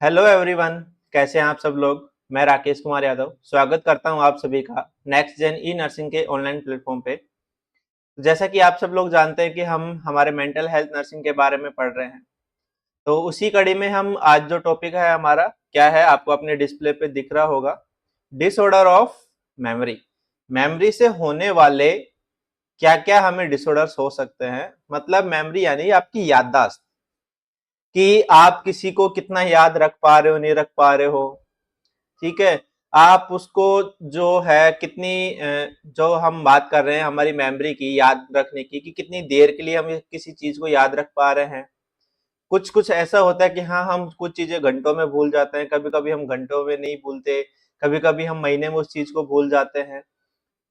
Hello everyone. कैसे हैं आप सब लोग। मैं राकेश कुमार यादव स्वागत करता हूं आप सभी का नेक्स्ट जेन ई नर्सिंग के ऑनलाइन प्लेटफॉर्म पे। जैसा कि आप सब लोग जानते हैं कि हम हमारे मेंटल हेल्थ नर्सिंग के बारे में पढ़ रहे हैं, तो उसी कड़ी में हम आज जो टॉपिक है हमारा क्या है आपको अपने डिस्प्ले पे दिख रहा होगा। Disorder of memory. मेमोरी से होने वाले क्या क्या हमें डिसऑर्डर्स हो सकते हैं, मतलब मेमोरी यानी आपकी याददाश्त, कि आप किसी को कितना याद रख पा रहे हो नहीं रख पा रहे हो। ठीक है। आप उसको जो है कितनी जो हम बात कर रहे हैं हमारी मेमोरी की याद रखने की, कि कितनी देर के लिए हम किसी चीज को याद रख पा रहे हैं। कुछ कुछ ऐसा होता है कि हाँ, हम कुछ चीजें घंटों में भूल जाते हैं, कभी कभी हम घंटों में नहीं भूलते, कभी कभी हम महीने में उस चीज को भूल जाते हैं।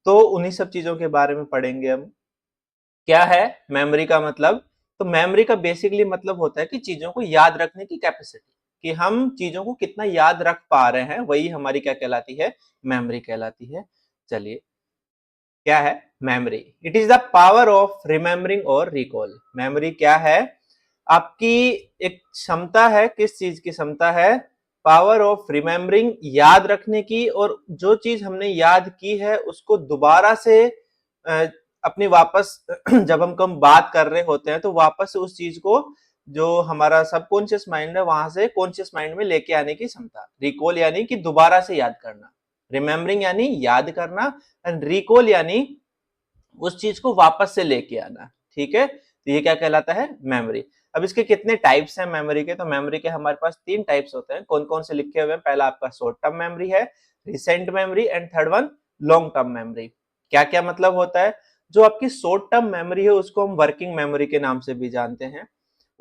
तो उन्हीं सब चीजों के बारे में पढ़ेंगे हम। क्या है मेमोरी का मतलब। तो मेमोरी का बेसिकली मतलब होता है कि चीजों को याद रखने की कैपेसिटी, कि हम चीजों को कितना याद रख पा रहे हैं, वही हमारी क्या कहलाती है, मेमोरी कहलाती है। चलिए, क्या है memory. It is the power of remembering और रिकॉल। मेमोरी क्या है, आपकी एक क्षमता है। किस चीज की क्षमता है, पावर ऑफ रिमेम्बरिंग, याद रखने की, और जो चीज हमने याद की है उसको दोबारा से अ, अपनी वापस जब हम बात कर रहे होते हैं तो वापस से उस चीज को, जो हमारा सबकॉन्शियस माइंड है वहां से कॉन्शियस माइंड में लेके आने की क्षमता। रिकॉल यानी कि दोबारा से याद करना, रिमेम्बरिंग यानी याद करना, एंड रिकॉल यानी उस चीज को वापस से लेके आना। ठीक है, तो ये क्या कहलाता है, मेमोरी। अब इसके कितने टाइप्स हैं मेमोरी के, तो मेमोरी के हमारे पास तीन टाइप्स होते हैं। कौन कौन से लिखे हुए हैं, पहला आपका शॉर्ट टर्म मेमोरी है, recent memory, and third one long term memory. क्या क्या मतलब होता है, जो आपकी शॉर्ट टर्म मेमोरी है उसको हम वर्किंग मेमोरी के नाम से भी जानते हैं।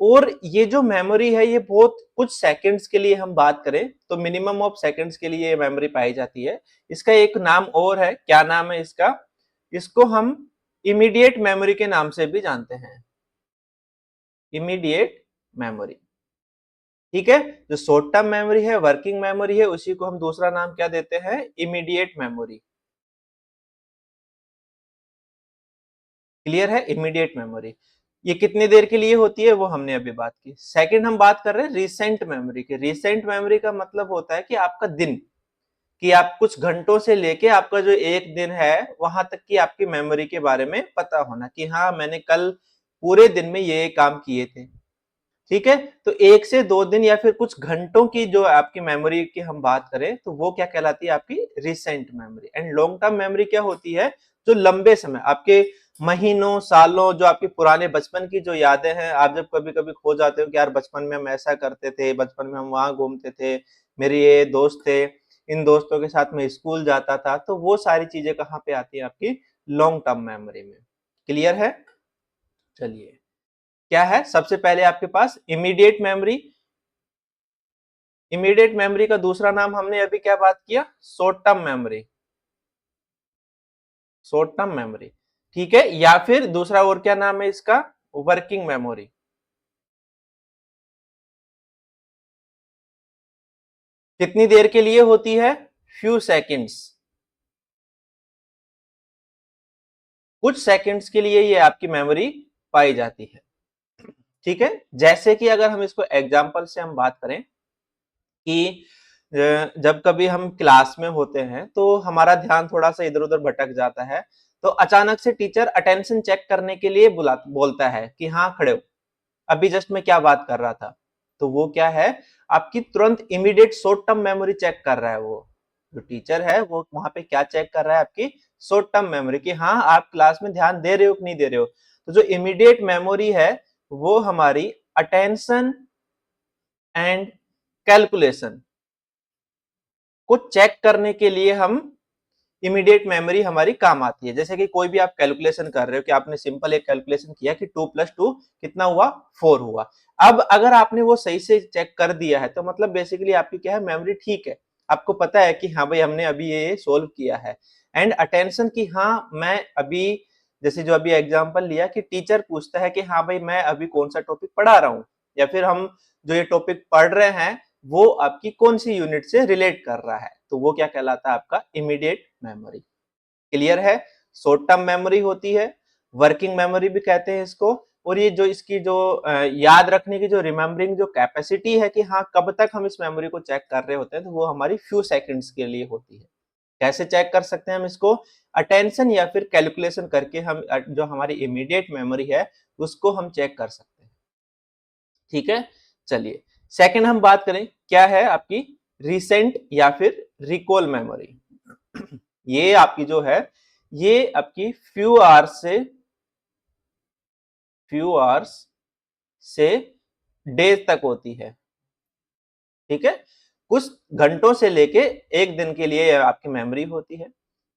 और ये जो मेमोरी है ये बहुत कुछ सेकंड्स के लिए हम बात करें तो मिनिमम ऑफ सेकंड्स के लिए ये मेमोरी पाई जाती है। इसका एक नाम और है, क्या नाम है इसका, इसको हम इमीडिएट मेमोरी के नाम से भी जानते हैं। Immediate memory. ठीक है, जो शॉर्ट टर्म मेमोरी है, वर्किंग मेमोरी है, उसी को हम दूसरा नाम क्या देते हैं, इमीडिएट मेमोरी। क्लियर है, इमीडिएट मेमोरी। ये कितनी देर के लिए होती है वो हमने अभी बात की। सेकंड हम बात कर रहे हैं रिसेंट मेमोरी की। रिसेंट मेमोरी का मतलब होता है कि आपका दिन, कि आप कुछ घंटों से लेके आपका जो एक दिन है वहां तक की आपकी मेमोरी के बारे में पता होना, कि हाँ मैंने कल पूरे दिन में ये काम किए थे। ठीक है, तो एक से दो दिन या फिर कुछ घंटों की जो आपकी मेमोरी की हम बात करें तो वो क्या कहलाती है, आपकी recent memory. And long term memory क्या होती है, जो लंबे समय, आपके महीनों सालों, जो आपके पुराने बचपन की जो यादें हैं, आप जब कभी कभी खो जाते हो कि यार बचपन में हम ऐसा करते थे, बचपन में हम वहां घूमते थे, मेरे ये दोस्त थे, इन दोस्तों के साथ में स्कूल जाता था, तो वो सारी चीजें कहाँ पे आती है, आपकी लॉन्ग टर्म मेमोरी में। क्लियर है। चलिए, क्या है सबसे पहले आपके पास इमीडिएट मेमोरी। इमीडिएट मेमोरी का दूसरा नाम हमने अभी क्या बात किया, short term memory. Short term memory, ठीक है, या फिर दूसरा और क्या नाम है इसका, वर्किंग मेमोरी। कितनी देर के लिए होती है, फ्यू सेकंड्स, कुछ सेकंड्स के लिए ये आपकी मेमोरी पाई जाती है। ठीक है, जैसे कि अगर हम इसको एग्जांपल से हम बात करें कि जब कभी हम क्लास में होते हैं तो हमारा ध्यान थोड़ा सा इधर उधर भटक जाता है, तो अचानक से टीचर अटेंशन चेक करने के लिए बोलता है कि हाँ खड़े हो, अभी जस्ट मैं क्या बात कर रहा था। तो वो क्या है, आपकी तुरंत immediate short term memory check कर रहा है। वो जो टीचर है वो वहां पे क्या चेक कर रहा है, आपकी शॉर्ट टर्म मेमोरी, कि हाँ आप क्लास में ध्यान दे रहे हो कि नहीं दे रहे हो। तो जो इमीडिएट मेमोरी है वो हमारी अटेंशन एंड कैलकुलेशन को चेक करने के लिए हम इमीडिएट मेमोरी हमारी काम आती है। जैसे कि कोई भी आप कैलकुलेशन कर रहे हो, कि आपने सिंपल एक कैलकुलेशन किया कि 2 + 2 कितना हुआ, 4 हुआ। अब अगर आपने वो सही से चेक कर दिया है तो मतलब बेसिकली आपकी क्या है, मेमोरी ठीक है, आपको पता है कि हाँ भाई हमने अभी ये सोल्व किया है। एंड अटेंशन की, हाँ मैं अभी, जैसे जो अभी एग्जांपल लिया कि टीचर पूछता है कि हाँ भाई मैं अभी कौन सा टॉपिक पढ़ा रहा हूँ, या फिर हम जो ये टॉपिक पढ़ रहे हैं वो आपकी कौन सी यूनिट से रिलेट कर रहा है, तो वो क्या कहलाता है, आपका इमीडिएट मेमोरी। क्लियर है। शॉर्ट टर्म मेमोरी होती है, वर्किंग मेमोरी भी कहते हैं इसको, और ये जो इसकी जो याद रखने की जो रिमेम्बरिंग जो कैपेसिटी है कि हाँ कब तक हम इस मेमोरी को चेक कर रहे होते हैं, तो वो हमारी फ्यू सेकंड्स के लिए होती है। कैसे चेक कर सकते हैं हम इसको? अटेंशन या फिर कैलकुलेशन करके हम जो हमारी इमीडिएट मेमोरी है उसको हम चेक कर सकते हैं। ठीक है, चलिए सेकंड हम बात करें, क्या है आपकी रिसेंट या फिर रिकॉल मेमोरी। ये आपकी जो है, ये आपकी फ्यू आवर्स से डेज तक होती है। ठीक है, कुछ घंटों से लेके एक दिन के लिए आपकी मेमोरी होती है।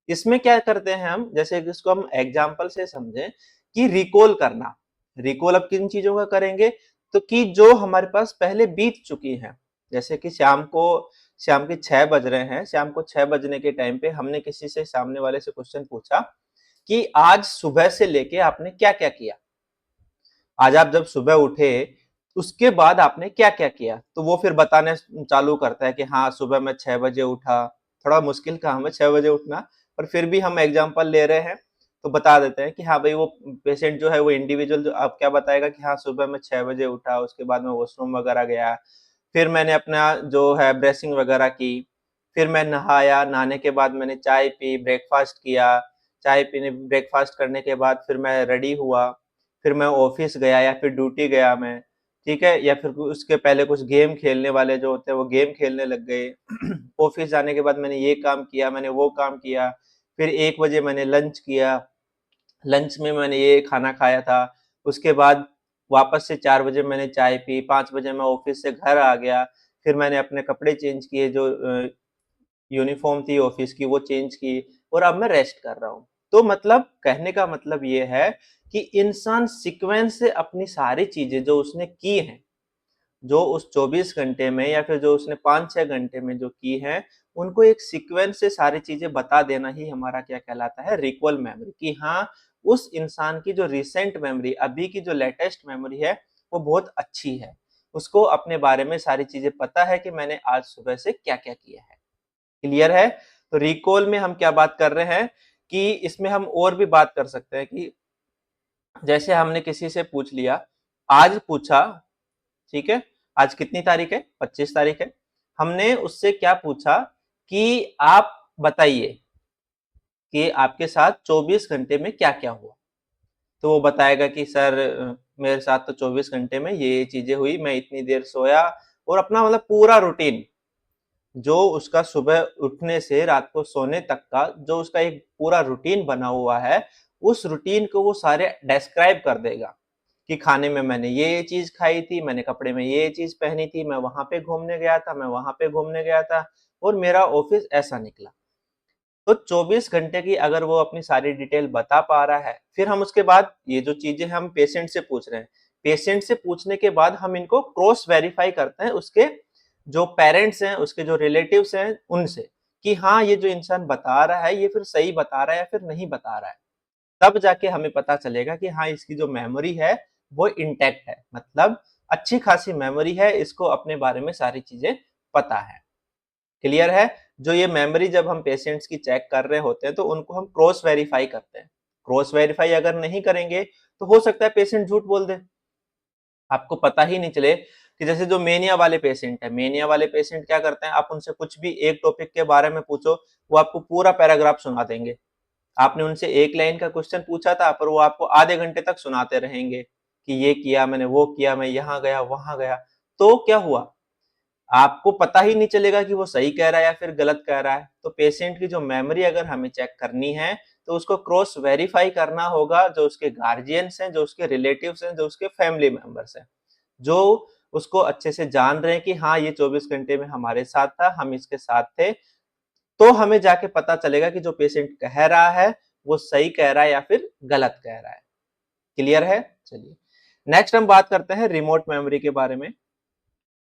इसमें क्या करते हैं हम, जैसे कि इसको हम एग्जांपल से समझें कि रिकॉल करना। रिकॉल अब किन चीजों का करेंगे, तो कि जो हमारे पास पहले बीत चुकी हैं। जैसे कि शाम के 6 बज रहे हैं, शाम को 6 बजने के टाइम पे हमने किसी से, सामने वाले से क्वेश्चन पूछा कि आज सुबह से लेके आपने क्या क्या किया। आज आप जब सुबह उठे उसके बाद आपने क्या क्या किया, तो वो फिर बताने चालू करता है कि हाँ सुबह मैं 6 बजे उठा। थोड़ा मुश्किल काम है 6 बजे उठना, पर फिर भी हम एग्जांपल ले रहे हैं तो बता देते हैं कि हाँ भाई, वो पेशेंट जो है, वो इंडिविजुअल जो अब क्या बताएगा कि हाँ सुबह मैं 6 बजे उठा, उसके बाद मैं वॉशरूम वगैरह गया, फिर मैंने अपना जो है ब्रेसिंग वगैरह की, फिर मैं नहाया, नहाने के बाद मैंने चाय पी, ब्रेकफास्ट किया, ब्रेकफास्ट करने के बाद फिर मैं रेडी हुआ, फिर मैं ऑफिस गया या फिर ड्यूटी गया मैं। ठीक है, या फिर उसके पहले कुछ गेम खेलने वाले जो होते हैं वो गेम खेलने लग गए। ऑफिस जाने के बाद मैंने ये काम किया, मैंने वो काम किया, फिर 1 बजे मैंने लंच किया, लंच में मैंने ये खाना खाया था, उसके बाद वापस से 4 बजे मैंने चाय पी, 5 बजे मैं ऑफिस से घर आ गया, फिर मैंने अपने कपड़े चेंज किए, जो यूनिफॉर्म थी ऑफिस की वो चेंज की, और अब मैं रेस्ट कर रहा हूँ। तो मतलब कहने का मतलब ये है कि इंसान सीक्वेंस से अपनी सारी चीजें जो उसने की हैं, जो उस 24 घंटे में या फिर जो उसने 5-6 घंटे में जो की है, उनको एक सीक्वेंस से सारी चीजें बता देना ही हमारा क्या कहलाता है, रिकॉल मेमोरी। कि हाँ, उस इंसान की जो रिसेंट मेमोरी, अभी की जो लेटेस्ट मेमोरी है, वो बहुत अच्छी है। उसको अपने बारे में सारी चीजें पता है कि मैंने आज सुबह से क्या-क्या किया है। क्लियर है? तो रिकॉल में हम क्या बात कर रहे हैं कि इसमें हम और भी बात कर सकते हैं कि जैसे हमने किसी से पूछ लिया, आज पूछा, ठीक है, आज कितनी तारीख है, 25 तारीख है। हमने उससे क्या पूछा कि आप बताइए कि आपके साथ 24 घंटे में क्या क्या हुआ। तो वो बताएगा कि सर मेरे साथ तो 24 घंटे में ये चीजें हुई, मैं इतनी देर सोया, और अपना मतलब पूरा रूटीन, जो उसका सुबह उठने से रात को सोने तक का जो उसका एक पूरा रूटीन बना हुआ है, उस रूटीन को वो सारे डिस्क्राइब कर देगा कि खाने में मैंने ये चीज खाई थी, मैंने कपड़े में ये चीज पहनी थी, मैं वहां पे घूमने गया था, मैं वहां पे घूमने गया था, और मेरा ऑफिस ऐसा निकला। तो 24 घंटे की अगर वो अपनी सारी डिटेल बता पा रहा है, फिर हम उसके बाद ये जो चीजें हम पेशेंट से पूछ रहे हैं, पेशेंट से पूछने के बाद हम इनको क्रॉस वेरीफाई करते हैं उसके जो पेरेंट्स हैं, उसके जो रिलेटिव्स हैं उनसे, कि हाँ ये जो इंसान बता रहा है ये फिर सही बता रहा है या फिर नहीं बता रहा है। तब जाके हमें पता चलेगा कि हाँ इसकी जो मेमोरी है वो इंटैक्ट है, मतलब अच्छी खासी मेमोरी है, इसको अपने बारे में सारी चीजें पता है। क्लियर है? जो ये मेमोरी जब हम पेशेंट्स की चेक कर रहे होते हैं तो उनको हम क्रॉस वेरीफाई करते हैं। क्रॉस वेरीफाई अगर नहीं करेंगे तो हो सकता है पेशेंट झूठ बोल दे, आपको पता ही नहीं चले। कि जैसे जो मेनिया वाले पेशेंट है, मेनिया वाले पेशेंट क्या करते हैं, आप उनसे कुछ भी एक टॉपिक के बारे में पूछो, वो आपको पूरा पैराग्राफ सुना देंगे। आपने उनसे एक लाइन का क्वेश्चन पूछा था, पर वो आपको आधे घंटे तक सुनाते रहेंगे कि ये किया मैंने, वो किया, मैं यहाँ गया, वहां गया। तो क्या हुआ, आपको पता ही नहीं चलेगा कि वो सही कह रहा है या फिर गलत कह रहा है। तो पेशेंट की जो मेमोरी अगर हमें चेक करनी है, तो उसको क्रॉस वेरीफाई करना होगा, जो उसके गार्जियंस हैं, जो उसके रिलेटिव्स हैं, जो उसके फैमिली मेंबर्स हैं, जो उसको अच्छे से जान रहे हैं कि हाँ ये 24 घंटे में हमारे साथ था, हम इसके साथ थे। तो हमें जाके पता चलेगा कि जो पेशेंट कह रहा है वो सही कह रहा है या फिर गलत कह रहा है। क्लियर है? चलिए नेक्स्ट हम बात करते हैं रिमोट मेमोरी के बारे में।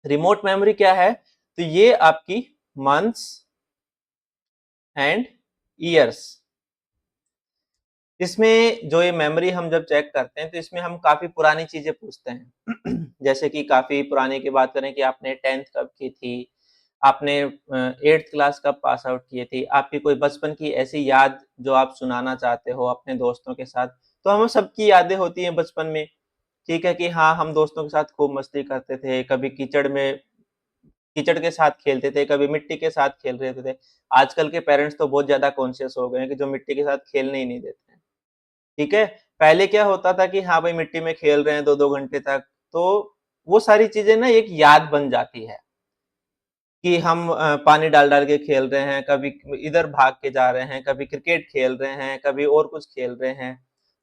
रिमोट मेमोरी क्या है, तो ये आपकी मंथ्स एंड ईयर्स, इसमें जो ये मेमोरी हम जब चेक करते हैं तो इसमें हम काफी पुरानी चीजें पूछते हैं। जैसे कि काफी पुराने की बात करें कि आपने 10th कब की थी, आपने 8th क्लास कब पास आउट किए थे, आपकी कोई बचपन की ऐसी याद जो आप सुनाना चाहते हो अपने दोस्तों के साथ। तो हमें सबकी यादें होती हैं बचपन में, ठीक है, कि हाँ, हम दोस्तों के साथ खूब मस्ती करते थे, कभी कीचड़ के साथ खेलते थे, कभी मिट्टी के साथ खेल रहे थे। आजकल के पेरेंट्स तो बहुत ज़्यादा कॉन्शियस हो गए हैं कि जो मिट्टी के साथ खेलने ही नहीं देते हैं, ठीक है? पहले क्या होता था कि हाँ भाई, मिट्टी में खेल रहे हैं 2-2 घंटे तक, तो वो सारी चीज़ें ना एक याद बन जाती है कि हम पानी डाल-डाल के खेल रहे हैं, कभी इधर भाग के जा रहे हैं, कभी क्रिकेट खेल रहे हैं, कभी और कुछ खेल रहे हैं।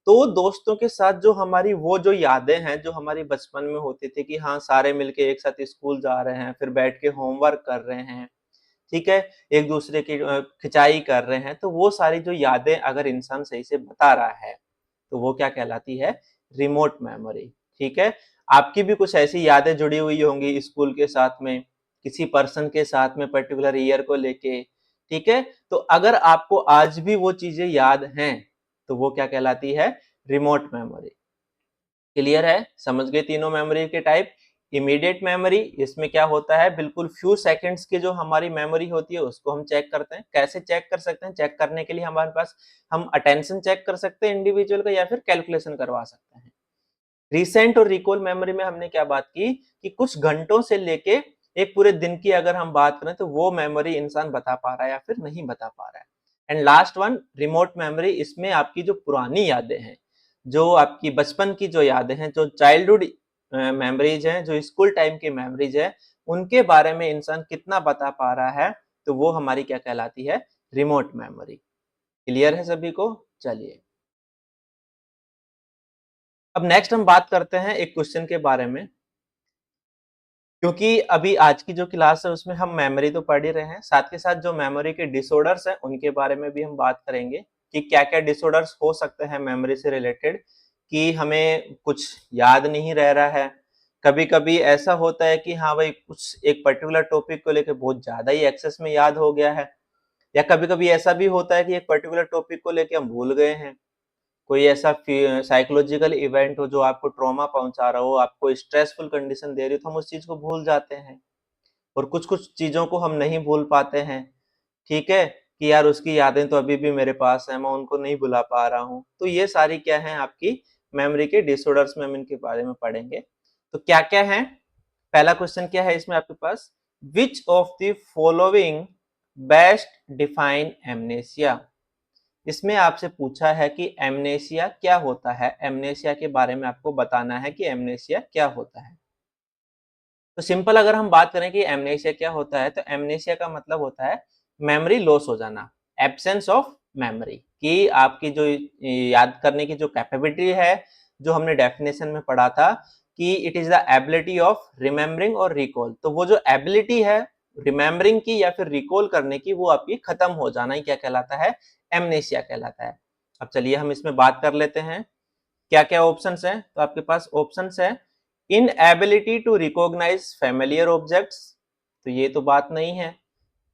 तो दोस्तों के साथ जो हमारी वो जो यादें हैं, जो हमारी बचपन में होती थी कि हाँ, सारे मिलके एक साथ स्कूल जा रहे हैं, फिर बैठ के होमवर्क कर रहे हैं, ठीक है? एक-दूसरे की खिंचाई कर रहे हैं, तो वो सारी जो यादें अगर इंसान सही से बता रहा है, तो वो क्या कहलाती है? रिमोट मेमोरी, ठीक है? आपकी भी कुछ ऐसी यादें जुड़ी हुई होंगी स्कूल के साथ में, किसी पर्सन के साथ में पर्टिकुलर ईयर को लेके, ठीक है? तो अगर आपको आज भी वो चीज़ें याद हैं, तो वो क्या कहलाती है? Remote memory. क्लियर है? समझ गए तीनों मेमोरी के टाइप। इमीडिएट मेमोरी, इसमें क्या होता है, बिल्कुल फ्यू सेकंड्स की जो हमारी मेमोरी होती है उसको हम चेक करते हैं। कैसे चेक कर सकते हैं? चेक करने के लिए हमारे पास हम अटेंशन चेक कर सकते हैं इंडिविजुअल का, या फिर कैलकुलेशन करवा सकते हैं। रिसेंट और रिकॉल मेमोरी में हमने क्या बात की कि कुछ घंटों से लेके एक पूरे दिन की अगर हम बात करें, तो वो मेमोरी इंसान बता पा रहा है या फिर नहीं बता पा रहा है। And last one, remote memory, इसमें आपकी जो पुरानी यादें हैं, जो आपकी बचपन की जो यादें हैं, जो चाइल्डहुड मेमोरीज हैं, जो स्कूल टाइम की मेमोरीज है, उनके बारे में इंसान कितना बता पा रहा है, तो वो हमारी क्या कहलाती है? Remote memory. क्लियर है सभी को? चलिए, अब नेक्स्ट हम बात करते हैं एक क्वेश्चन के बारे में, क्योंकि अभी आज की जो क्लास है उसमें हम मेमोरी तो पढ़ ही रहे हैं, साथ के साथ जो मेमोरी के डिसऑर्डर्स हैं उनके बारे में भी हम बात करेंगे कि क्या-क्या डिसऑर्डर्स हो सकते हैं मेमोरी से रिलेटेड, कि हमें कुछ याद नहीं रह रहा है। कभी-कभी ऐसा होता है कि हाँ भाई, कुछ एक पर्टिकुलर टॉपिक को लेके बहुत ज़्यादा ही एक्सेस में याद हो गया है, या कभी-कभी ऐसा भी होता है कि एक पर्टिकुलर टॉपिक को लेके हम भूल गए हैं। कोई ऐसा साइकोलॉजिकल इवेंट हो जो आपको ट्रॉमा पहुंचा रहा हो, आपको स्ट्रेसफुल कंडीशन दे रही हो, तो हम उस चीज को भूल जाते हैं। और कुछ कुछ चीजों को हम नहीं भूल पाते हैं, ठीक है, कि यार उसकी यादें तो अभी भी मेरे पास है, मैं उनको नहीं भुला पा रहा हूँ। तो ये सारी क्या है आपकी मेमोरी के डिसऑर्डर्स में हम इनके बारे में पढ़ेंगे। तो क्या क्या है? पहला क्वेश्चन क्या है इसमें आपके पास? Which of the following best define amnesia? इसमें आपसे पूछा है कि एमनेसिया क्या होता है, एमनेसिया के बारे में आपको बताना है कि एमनेसिया क्या होता है। तो सिंपल अगर हम बात करें कि एमनेसिया क्या होता है, तो एमनेसिया का मतलब होता है मेमोरी लॉस हो जाना, एब्सेंस ऑफ मेमोरी, कि आपकी जो याद करने की जो कैपेबिलिटी है, जो हमने डेफिनेशन में पढ़ा था कि it is the ability of remembering और रिकॉल, तो वो जो एबिलिटी है रिमेम्बरिंग की या फिर रिकॉल करने की, वो आपकी खत्म हो जाना ही क्या कहलाता है? एमनेसिया कहलाता है। अब चलिए हम इसमें बात कर लेते हैं, क्या क्या ऑप्शंस हैं। तो आपके पास ऑप्शंस है, inability to recognise familiar objects, तो ये तो बात नहीं है।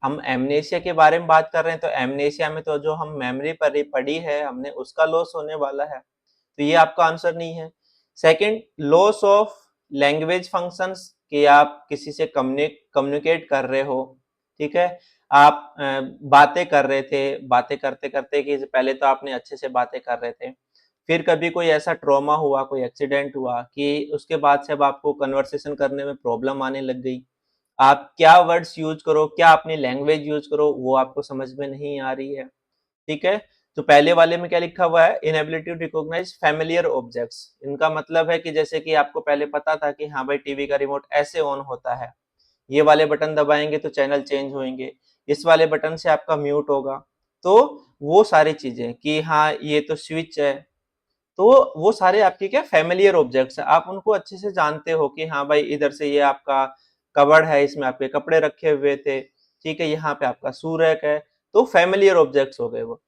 हम एमनेशिया के बारे में बात कर रहे हैं, तो एमनेशिया में तो जो हम मेमोरी पर पढ़ी है हमने, उसका लॉस होने वाला है, तो ये आपका आंसर नहीं है। Second, loss of language functions, कि आप किसी से कम्युनिकेट कर रहे हो, ठीक है, आप बातें कर रहे थे, बातें करते करते कि पहले तो आपने अच्छे से बातें कर रहे थे, फिर कभी कोई ऐसा ट्रॉमा हुआ, कोई एक्सीडेंट हुआ कि उसके बाद से अब आपको कन्वर्सेशन करने में प्रॉब्लम आने लग गई। आप क्या वर्ड्स यूज करो, क्या अपनी लैंग्वेज यूज करो, वो आपको समझ में नहीं आ रही है, ठीक है। तो पहले वाले में क्या लिखा हुआ है? Inability to recognise familiar objects, इनका मतलब है कि जैसे कि आपको पहले पता था कि हाँ भाई, टीवी का रिमोट ऐसे ऑन होता है, ये वाले बटन दबाएंगे तो चैनल चेंज होंगे, इस वाले बटन से आपका म्यूट होगा, तो वो सारी चीजें कि हाँ ये तो स्विच है, तो वो सारे आपके क्या फैमिलियर ऑब्जेक्ट्स हैं, आप उनको अच्छे से जानते हो कि हाँ भाई, इधर से ये आपका कबर्ड है, इसमें आपके कपड़े रखे हुए थे, ठीक है, यहाँ पे आपका शू रैक है, तो फैमिलियर ऑब्जेक्ट्स हो गए वो।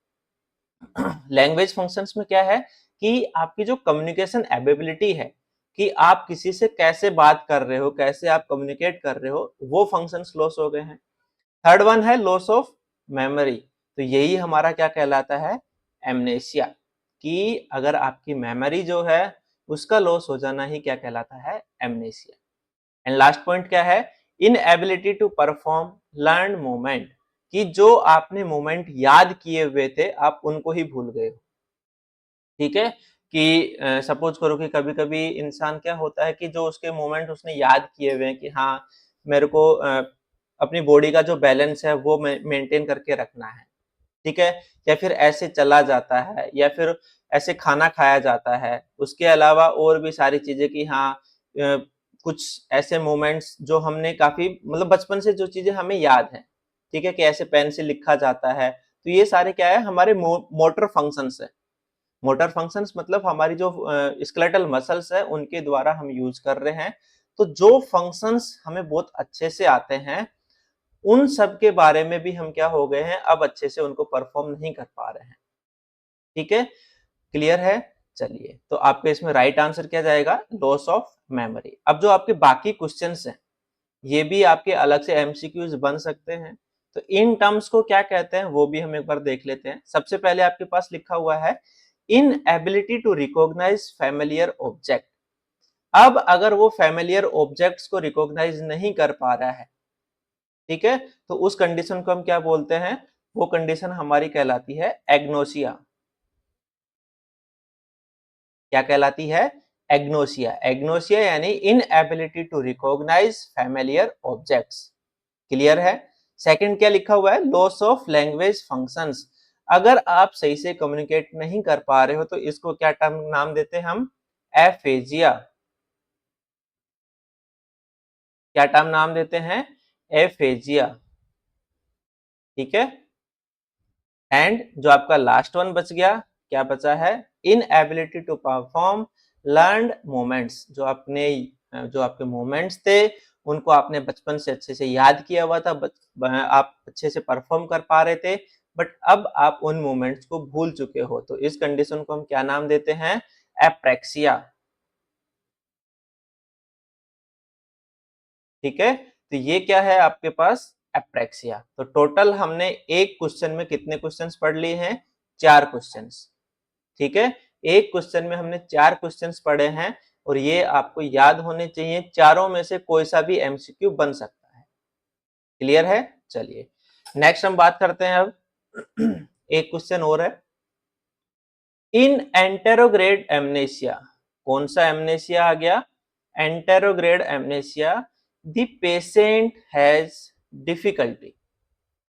लैंग्वेज फंक्शंस में क्या है कि आपकी जो कम्युनिकेशन एबिलिटी है, कि आप किसी से कैसे बात कर रहे हो, कैसे आप कम्युनिकेट कर रहे हो, वो फंक्शंस लॉस हो गए हैं। थर्ड वन है लॉस ऑफ मेमोरी, तो यही हमारा क्या कहलाता है? एमनेशिया, कि अगर आपकी मेमोरी जो है उसका लॉस हो जाना ही क्या कहलाता है? एमनेशिया। एंड लास्ट पॉइंट क्या है? Inability to perform learn movement, कि जो आपने मूवमेंट याद किए हुए थे आप उनको ही भूल गए हो, ठीक है। कि सपोज करो कि कभी-कभी इंसान क्या होता है कि जो उसके मोमेंट उसने याद किए हुए हैं कि हाँ, मेरे को अपनी बॉडी का जो बैलेंस है वो मेंटेन करके रखना है, ठीक है? या फिर ऐसे चला जाता है या फिर ऐसे खाना खाया जाता है। उसके अलावा और भी सारी चीज़ें कि हाँ कुछ ऐसे मोमेंट्स जो हमने काफ़ी मतलब बचपन से जो चीज़ें हमें याद हैं, ठीक है? कि ऐसे पेन से लिखा जाता है। तो ये सारे क्या है हमारे मोटर फंक्शंस है। मोटर फंक्शंस मतलब हमारी जो स्केलेटल मसल्स है उनके द्वारा हम यूज कर रहे हैं। तो जो फंक्शंस हमें बहुत अच्छे से आते हैं उन सब के बारे में भी हम क्या हो गए हैं अब अच्छे से उनको परफॉर्म नहीं कर पा रहे हैं। ठीक है, क्लियर है? चलिए, तो आपके इसमें राइट आंसर क्या जाएगा? Loss of memory. अब जो आपके बाकी क्वेश्चंस हैं ये भी आपके अलग से एमसीक्यूज बन सकते हैं। तो इन टर्म्स को क्या कहते हैं वो भी हम एक बार देख लेते हैं। सबसे पहले आपके पास लिखा हुआ है inability to recognise familiar object. अब अगर वो फैमिलियर ऑब्जेक्ट्स को रिकॉग्नाइज नहीं कर पा रहा है, ठीक है, तो उस कंडीशन को हम क्या बोलते हैं? वो कंडीशन हमारी कहलाती है एग्नोसिया। क्या कहलाती है? एग्नोसिया। एग्नोसिया यानी inability to recognise familiar objects. Clear है? सेकंड क्या लिखा हुआ है? Loss of language functions. अगर आप सही से कम्युनिकेट नहीं कर पा रहे हो तो इसको क्या टर्म नाम देते हैं हम? एफेजिया। क्या टर्म नाम देते हैं? एफेजिया। ठीक है, एंड जो आपका लास्ट वन बच गया, क्या बचा है? Inability to perform learned moments. जो आपके मोमेंट्स थे उनको आपने बचपन से अच्छे से याद किया हुआ था, आप अच्छे से परफॉर्म कर पा रहे थे, बट अब आप उन मोमेंट्स को भूल चुके हो। तो इस कंडीशन को हम क्या नाम देते हैं? एप्रेक्सिया। ठीक है, तो ये क्या है आपके पास? एप्रेक्सिया। तो टोटल हमने एक क्वेश्चन में कितने क्वेश्चंस पढ़ लिए हैं? 4 क्वेश्चंस। ठीक है, एक क्वेश्चन में हमने 4 क्वेश्चंस पढ़े हैं और ये आपको याद होने चाहिए। चारों में से कोई सा भी एमसीक्यू बन सकता है। क्लियर है? चलिए नेक्स्ट हम बात करते हैं अब एक क्वेश्चन और है। इन एंटेरोग्रेड एमनेसिया, कौन सा एमनेसिया आ गया? Anterograde amnesia. The patient has difficulty.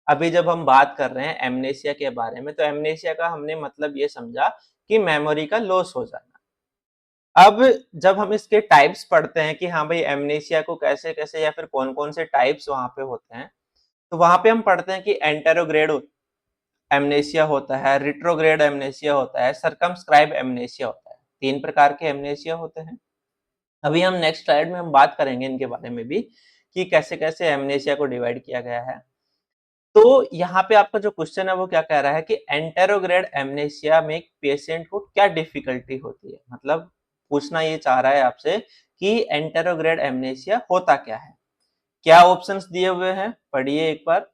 अभी जब हम बात कर रहे हैं एमनेसिया के बारे में तो एमनेसिया का हमने मतलब ये समझा कि मेमोरी का लॉस हो जाना। अब जब हम इसके टाइप्स पढ़ते हैं कि हाँ भाई एमनेसिया को कैसे कैसे या फिर कौन कौन से टाइप्स वहां पे होते हैं, तो वहां पे हम पढ़ते हैं कि एंटेरोग्रेड एमनेसिया होता है, रिट्रोग्रेड एमनेसिया होता है, सरकमस्क्राइब एमनेसिया होता है। 3 प्रकार के एमनेसिया होते हैं। अभी हम नेक्स्ट स्लाइड में हम बात करेंगे इनके बारे में भी कि कैसे कैसे एमनेसिया को डिवाइड किया गया है। तो यहाँ पे आपका जो क्वेश्चन है वो क्या कह रहा है कि एंटेरोग्रेड एमनेसिया में एक पेशेंट को क्या डिफिकल्टी होती है, मतलब पूछना ये चाह रहा है आपसे कि एंटेरोग्रेड एमनेसिया होता क्या है। क्या ऑप्शंस दिए हुए हैं, पढ़िए एक बार।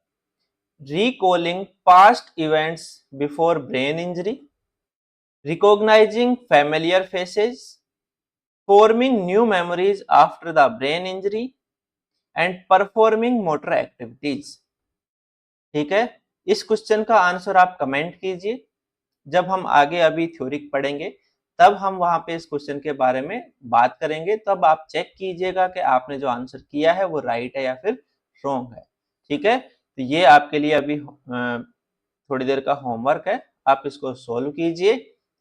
Recalling past events before brain injury, recognising familiar faces, forming new memories after the brain injury and performing motor activities. ठीक है, इस क्वेश्चन का आंसर आप कमेंट कीजिए। जब हम आगे अभी थ्योरी पढ़ेंगे तब हम वहां पे इस क्वेश्चन के बारे में बात करेंगे, तब आप चेक कीजिएगा कि आपने जो आंसर किया है वो राइट है या फिर रॉन्ग है। ठीक है, तो ये आपके लिए अभी थोड़ी देर का होमवर्क है, आप इसको सोल्व कीजिए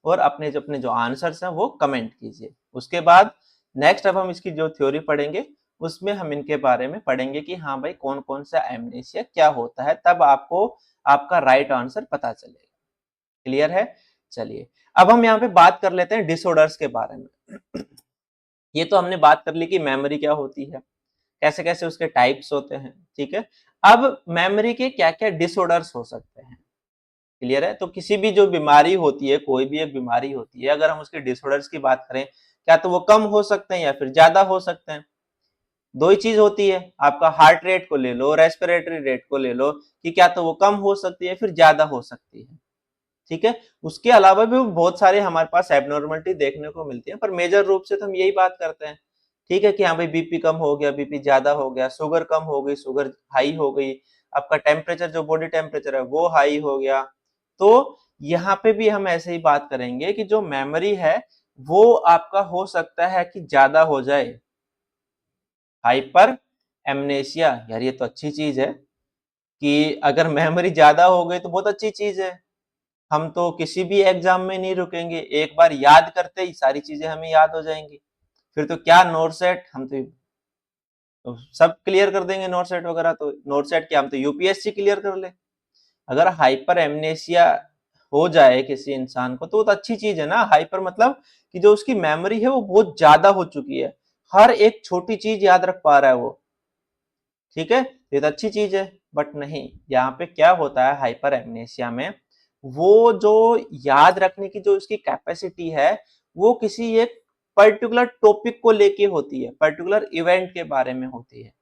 और अपने जो आंसर्स हैं वो कमेंट कीजिए। उसके बाद नेक्स्ट अब हम इसकी जो थ्योरी पढ़ेंगे उसमें हम इनके बारे में पढ़ेंगे कि हाँ भाई कौन कौन सा एमनेसिया क्या होता है, तब आपको आपका राइट आंसर पता चलेगा। क्लियर है? चलिए अब हम यहाँ पे बात कर लेते हैं डिसऑर्डर्स के बारे में। ये तो हमने बात कर ली कि मेमोरी क्या होती है, कैसे कैसे उसके टाइप्स होते हैं। ठीक है, अब मेमोरी के क्या क्या डिसऑर्डर्स हो सकते हैं। क्लियर है? तो किसी भी जो बीमारी होती है, कोई भी एक बीमारी होती है, अगर हम उसके डिसऑर्डर्स की बात करें, क्या तो वो कम हो सकते हैं या फिर ज्यादा हो सकते हैं। दो ही चीज होती है, आपका हार्ट रेट को ले लो, रेस्पिरेटरी रेट को ले लो, कि क्या तो वो कम हो सकती है फिर ज्यादा हो सकती है। ठीक है, उसके अलावा भी बहुत सारे हमारे पास एबनॉर्मलिटी देखने को मिलती है, पर मेजर रूप से तो हम यही बात करते हैं। ठीक है, कि हाँ भाई बीपी कम हो गया, बीपी ज्यादा हो गया, शुगर कम हो गई, शुगर हाई हो गई, आपका टेम्परेचर जो बॉडी टेम्परेचर है वो हाई हो गया। तो यहाँ पे भी हम ऐसे ही बात करेंगे कि जो मेमोरी है वो आपका हो सकता है कि ज्यादा हो जाए। हाइपर एमनेसिया, यार ये तो अच्छी चीज है कि अगर मेमोरी ज्यादा हो गई तो बहुत अच्छी चीज है। हम तो किसी भी एग्जाम में नहीं रुकेंगे, एक बार याद करते ही सारी चीजें हमें याद हो जाएंगी। फिर तो क्या नोट सेट, हम तो सब क्लियर कर देंगे। नोट सेट वगैरह तो नोट सेट क्या, हम तो यूपीएससी क्लियर कर ले। अगर हाइपर एमनेसिया हो जाए किसी इंसान को तो वो तो अच्छी चीज है ना। हाइपर मतलब कि जो उसकी मेमोरी है वो बहुत ज्यादा हो चुकी है, हर एक छोटी चीज याद रख पा रहा है वो। ठीक है, ये तो अच्छी चीज है। बट नहीं, यहाँ पे क्या होता है हाइपर एमनेसिया में, वो जो याद रखने की जो उसकी कैपेसिटी है वो किसी एक पर्टिकुलर टॉपिक को लेके होती है, पर्टिकुलर इवेंट के बारे में होती है।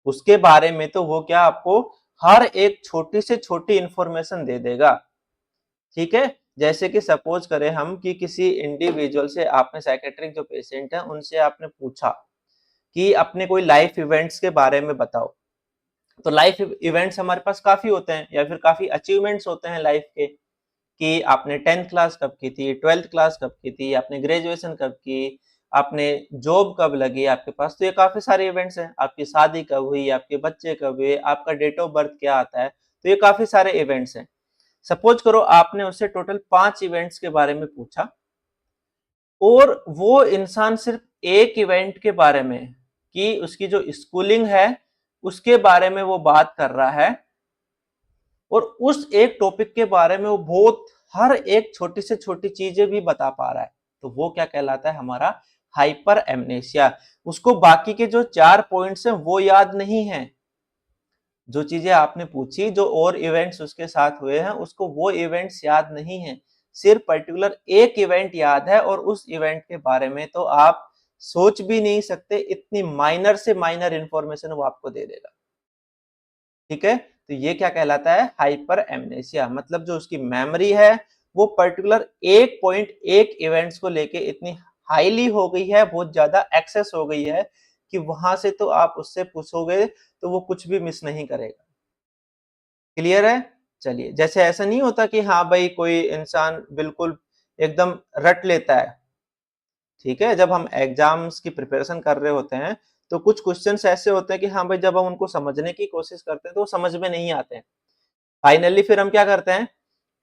उसके बारे में तो वो क्या आपको हर एक छोटी से छोटी इंफॉर्मेशन दे देगा। ठीक है, जैसे कि सपोज करें हम कि किसी इंडिविजुअल से आपने, साइकेट्रिक जो पेशेंट है उनसे आपने पूछा कि अपने कोई लाइफ इवेंट्स के बारे में बताओ। तो लाइफ इवेंट्स हमारे पास काफी होते हैं या फिर काफी अचीवमेंट्स होते हैं लाइफ के, कि आपने 10th क्लास कब की थी, 12th क्लास कब की थी, आपने ग्रेजुएशन कब की, आपने जॉब कब लगी आपके पास। तो ये काफी सारे इवेंट्स हैं। आपकी शादी कब हुई, आपके बच्चे कब हुए, आपका डेट ऑफ बर्थ क्या आता है। तो ये काफी सारे इवेंट्स हैं। सपोज करो आपने उससे टोटल 5 इवेंट्स के बारे में पूछा और वो इंसान सिर्फ एक इवेंट के बारे में, कि उसकी जो स्कूलिंग है उसके बारे में वो बात कर रहा है, और उस एक टॉपिक के बारे में वो बहुत हर एक छोटी से छोटी चीजें भी बता पा रहा है। तो वो क्या कहलाता है, हमारा हाइपर एमनेसिया। उसको बाकी के जो 4 पॉइंट्स हैं वो याद नहीं है। जो चीजें आपने पूछी, जो और इवेंट्स उसके साथ हुए हैं, उसको वो इवेंट्स याद नहीं है। सिर्फ पर्टिकुलर एक इवेंट याद है, और उस इवेंट के बारे में तो आप सोच भी नहीं सकते, इतनी माइनर से माइनर इंफॉर्मेशन वो आपको दे देगा। ठीक है, तो ये क्या कहलाता है, हाइपर एमनेसिया। मतलब जो उसकी मेमोरी है वो पर्टिकुलर एक पॉइंट, एक इवेंट्स को लेके इतनी हाईली हो गई है, बहुत ज्यादा एक्सेस हो गई है कि वहां से तो आप उससे पूछोगे तो वो कुछ भी मिस नहीं करेगा। क्लियर है? चलिए, जैसे ऐसा नहीं होता कि हाँ भाई कोई इंसान बिल्कुल एकदम रट लेता है। ठीक है, जब हम एग्जाम्स की प्रिपरेशन कर रहे होते हैं तो कुछ क्वेश्चंस ऐसे होते हैं कि हाँ भाई जब हम उनको समझने की कोशिश करते हैं तो वो समझ में नहीं आते हैं। फाइनली फिर हम क्या करते हैं,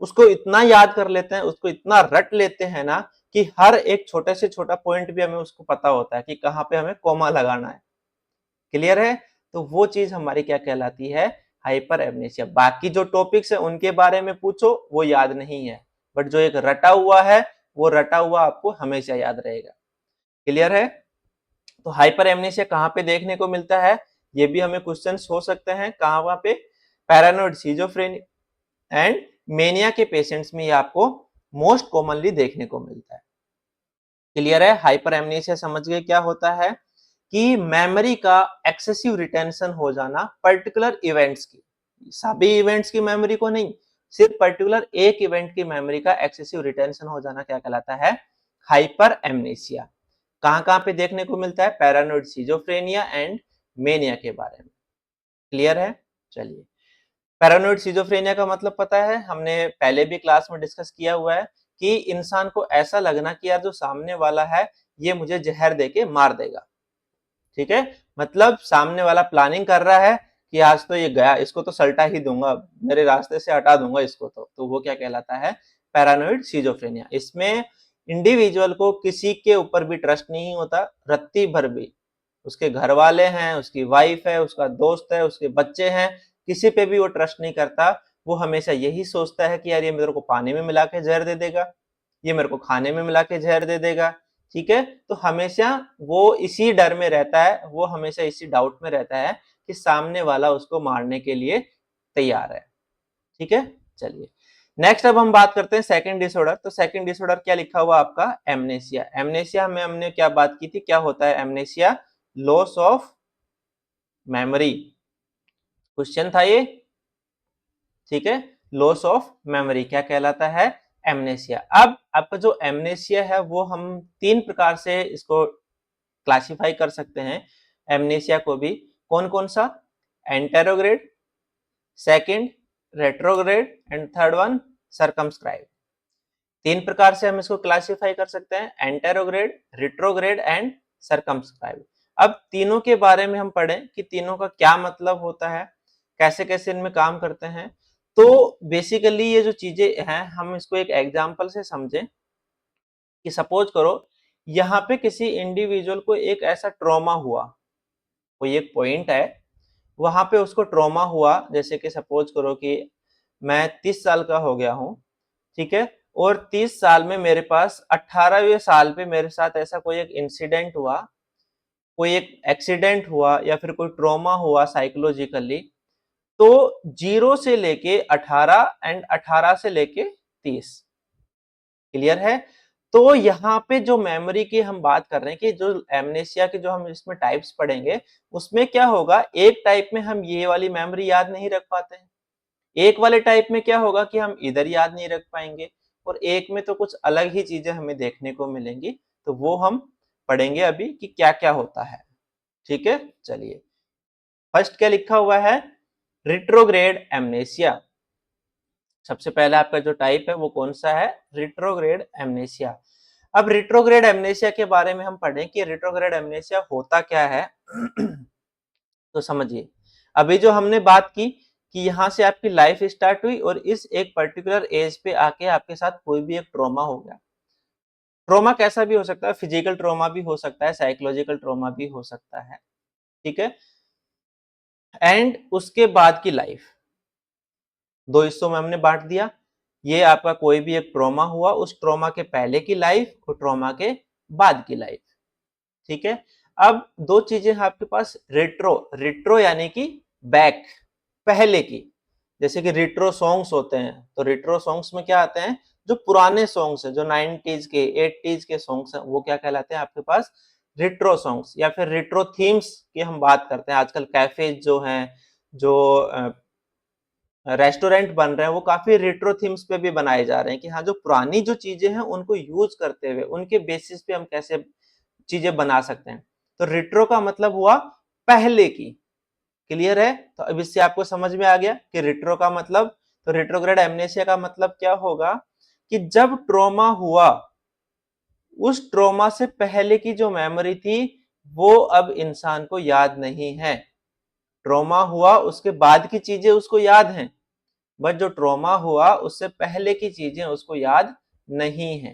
उसको इतना याद कर लेते हैं, उसको इतना रट लेते हैं ना, कि हर एक छोटे से छोटा पॉइंट भी हमें उसको पता होता है कि कहाँ पे हमें कॉमा लगाना है। क्लियर है? तो वो चीज हमारी क्या कहलाती है, हाइपर एमनेसिया। बाकी जो टॉपिक्स है उनके बारे में पूछो वो याद नहीं है, बट जो एक रटा हुआ है वो रटा हुआ आपको हमेशा याद रहेगा। क्लियर है? तो हाइपर एमनेसिया कहाँ पे देखने को मिलता है, ये भी हमें क्वेश्चन हो सकते हैं। कहाँ वहां पे, पैरानोइड सिजोफ्रेनिया एंड मेनिया के पेशेंट्स में ये आपको मोस्ट कॉमनली देखने को मिलता है। क्लियर है? हाइपर एमनेसिया समझ गए क्या होता है, कि मेमोरी का एक्सेसिव रिटेंशन हो जाना पर्टिकुलर इवेंट्स की, सभी इवेंट्स की मेमोरी को नहीं, सिर्फ पर्टिकुलर एक इवेंट की मेमोरी का एक्सेसिव रिटेंशन हो जाना क्या कहलाता है, हाइपर एमनेसिया। कहां कहां पे देखने को मिलता है, पैरानोइड सिजोफ्रेनिया एंड मेनिया के बारे में। क्लियर है? चलिए, पैरानोइड सिजोफ्रेनिया का मतलब पता है, हमने पहले भी क्लास में डिस्कस किया हुआ है, कि इंसान को ऐसा लगना कि यार जो सामने वाला है ये मुझे जहर देके मार देगा। ठीक है, मतलब सामने वाला प्लानिंग कर रहा है कि आज तो ये गया, इसको तो सल्टा ही दूंगा, मेरे रास्ते से हटा दूंगा इसको। तो वो क्या कहलाता है, पैरानोइड सिजोफ्रेनिया। इसमें इंडिविजुअल को किसी के ऊपर भी ट्रस्ट नहीं होता, रत्ती भर भी। उसके घर वाले हैं, उसकी वाइफ है, उसका दोस्त है, उसके बच्चे हैं, किसी पे भी वो ट्रस्ट नहीं करता। वो हमेशा यही सोचता है कि यार ये मेरे को पानी में मिला के जहर दे देगा, ये मेरे को खाने में मिला के जहर दे देगा। ठीक है, तो हमेशा वो इसी डर में रहता है, वो हमेशा इसी डाउट में रहता है कि सामने वाला उसको मारने के लिए तैयार है। ठीक है, चलिए नेक्स्ट अब हम बात करते हैं सेकंड डिसऑर्डर। तो सेकंड डिसऑर्डर क्या लिखा हुआ आपका, एमनेसिया। एमनेसिया में हमने क्या बात की थी, क्या होता है amnesia, loss of memory, question था ये। ठीक है, लॉस ऑफ मेमोरी क्या कहलाता है, एमनेसिया। अब आपका जो एमनेसिया है वो हम 3 प्रकार से इसको क्लासिफाई कर सकते हैं एमनेसिया को भी। कौन कौन सा, anterograde, second retrograde and third one circumscribe. 3 प्रकार से हम इसको क्लासिफाई कर सकते हैं, एंटेरोग्रेड, रिट्रोग्रेड एंड सर्कमस्क्राइब। अब तीनों के बारे में हम पढ़ें कि तीनों का क्या मतलब होता है, कैसे-कैसे इनमें काम करते हैं। तो बेसिकली ये जो चीजें हैं हम इसको एक एग्जांपल से समझें कि सपोज करो यहाँ पे किसी इंडिविजुअल को एक ऐसा ट्रॉमा हुआ, कोई एक पॉइंट है वहां पे उसको ट्रॉमा हुआ, जैसे कि सपोज करो कि मैं 30 साल का हो गया हूँ, ठीक है, और 30 साल में मेरे पास 18वें साल पे मेरे साथ ऐसा कोई एक इंसिडेंट हुआ, कोई एक एक्सीडेंट हुआ या फिर कोई ट्रॉमा हुआ साइकोलॉजिकली, तो 0 से लेके 18 एंड 18 से लेके 30। क्लियर है? तो यहाँ पे जो मेमोरी की हम बात कर रहे हैं कि जो एमनेसिया के जो हम इसमें टाइप्स पढ़ेंगे, उसमें क्या होगा, एक टाइप में हम ये वाली मेमोरी याद नहीं रख पाते हैं, एक वाले टाइप में क्या होगा कि हम इधर याद नहीं रख पाएंगे, और एक में तो कुछ अलग ही चीजें हमें देखने को मिलेंगी। तो वो हम पढ़ेंगे अभी कि क्या क्या होता है। ठीक है, चलिए फर्स्ट क्या लिखा हुआ है, रिट्रोग्रेड एमनेसिया। सबसे पहले आपका जो टाइप है वो कौन सा है, रिट्रोग्रेड एमनेसिया। अब रिट्रोग्रेड एमनेसिया के बारे में हम पढ़ें कि रिट्रोग्रेड एमनेसिया होता क्या है। तो समझिए, अभी जो हमने बात की कि यहाँ से आपकी लाइफ स्टार्ट हुई और इस एक पर्टिकुलर एज पे आके आपके साथ कोई भी एक ट्रॉमा हो गया। ट्रॉमा कैसा भी हो सकता है, फिजिकल ट्रॉमा भी हो सकता है, साइकोलॉजिकल ट्रॉमा भी हो सकता है, ठीक है। एंड उसके बाद की लाइफ दो हिस्सों में हमने बांट दिया। ये आपका कोई भी एक ट्रॉमा हुआ, उस ट्रॉमा के पहले की लाइफ और ट्रॉमा के बाद की लाइफ, ठीक है। अब दो चीजें हैं आपके पास, रेट्रो, रेट्रो यानी कि बैक, पहले की, जैसे कि रेट्रो सॉन्ग्स होते हैं, तो रेट्रो सॉन्ग्स में क्या आते हैं, जो पुराने सॉन्ग्स हैं, जो 90s के 80s के सॉन्ग्स हैं, वो क्या कहलाते हैं आपके पास, रेट्रो सॉन्ग्स। या फिर रेट्रो थीम्स की हम बात करते हैं, आजकल कैफेज जो हैं, जो रेस्टोरेंट बन रहे हैं, वो काफी रेट्रो थीम्स पे भी बनाए जा रहे हैं कि हाँ, जो पुरानी जो चीजें हैं उनको यूज करते हुए उनके बेसिस पे हम कैसे चीजें बना सकते हैं। तो रेट्रो का मतलब हुआ पहले की। क्लियर है? तो अब इससे आपको समझ में आ गया कि रेट्रो का मतलब, तो रेट्रोग्रेड एमनेसिया का मतलब क्या होगा कि जब ट्रॉमा हुआ, उस ट्रॉमा से पहले की जो मेमोरी थी वो अब इंसान को याद नहीं है। ट्रॉमा हुआ उसके बाद की चीजें उसको याद हैं, बट जो ट्रॉमा हुआ उससे पहले की चीजें उसको याद नहीं है।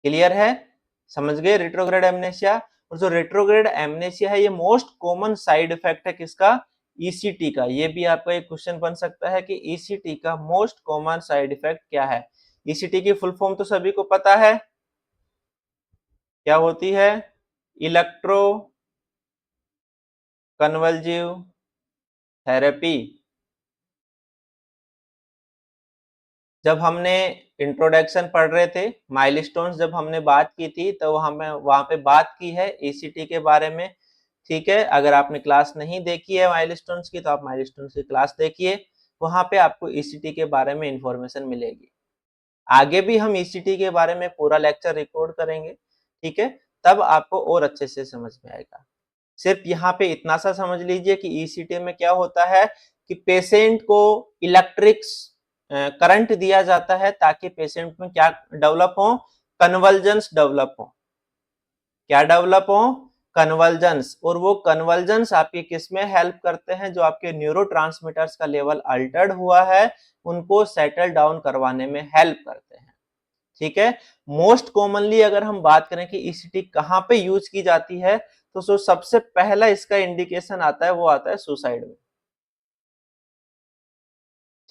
क्लियर है? समझ गए रेट्रोग्रेड एमनेसिया। और जो रेट्रोग्रेड एमनेसिया है ये मोस्ट कॉमन साइड इफेक्ट है किसका, ईसीटी का। ये भी आपका एक क्वेश्चन बन सकता है कि ईसीटी का मोस्ट कॉमन साइड इफेक्ट क्या है। ईसीटी की फुल फॉर्म तो सभी को पता है, क्या होती है, इलेक्ट्रो कन्वल्सिव थेरेपी। जब हमने इंट्रोडक्शन पढ़ रहे थे, माइलस्टोन्स जब हमने बात की थी, तो हमें वहां पे बात की है ईसीटी के बारे में, ठीक है। अगर आपने क्लास नहीं देखी है माइलस्टोन्स की, तो आप माइलस्टोन्स की क्लास देखिए, वहां पे आपको ईसीटी के बारे में इंफॉर्मेशन मिलेगी। आगे भी हम ईसीटी के बारे में पूरा लेक्चर रिकॉर्ड करेंगे, ठीक है, तब आपको और अच्छे से समझ में आएगा। सिर्फ यहाँ पे इतना सा समझ लीजिए कि ईसीटी में क्या होता है कि पेशेंट को इलेक्ट्रिक करंट दिया जाता है ताकि पेशेंट में क्या डेवलप हो, कन्वर्जेंस डेवलप हो। क्या डेवलप हो, कन्वर्जेंस। और वो कन्वर्जेंस आपके किस में हेल्प करते हैं, जो आपके न्यूरोट्रांसमीटर्स का लेवल अल्टर्ड हुआ है उनको सेटल डाउन करवाने में हेल्प करते हैं, ठीक है। मोस्ट कॉमनली अगर हम बात करें कि ईसीटी कहां पे यूज की जाती है, तो जो सबसे पहला इसका इंडिकेशन आता है वो आता है सुसाइड में,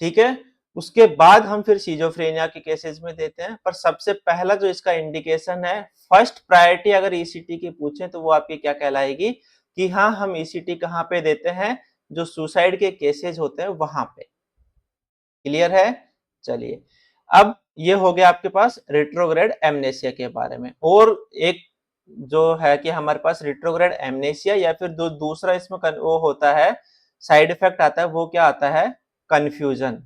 ठीक है। उसके बाद हम फिर सिजोफ्रेनिया के केसेस में देते हैं, पर सबसे पहला जो इसका इंडिकेशन है, फर्स्ट प्रायोरिटी अगर ईसीटी की पूछें तो वो आपकी क्या कहलाएगी कि हाँ, हम ईसीटी कहां पे देते हैं, जो सुसाइड के केसेस होते हैं वहां पे। क्लियर है? चलिए, अब ये हो गया आपके पास रेट्रोग्रेड एमनेसिया के बारे में। और एक जो है कि हमारे पास रेट्रोग्रेड एमनेसिया या फिर जो दूसरा इसमें वो होता है, साइड इफेक्ट आता है, वो क्या आता है, कंफ्यूजन।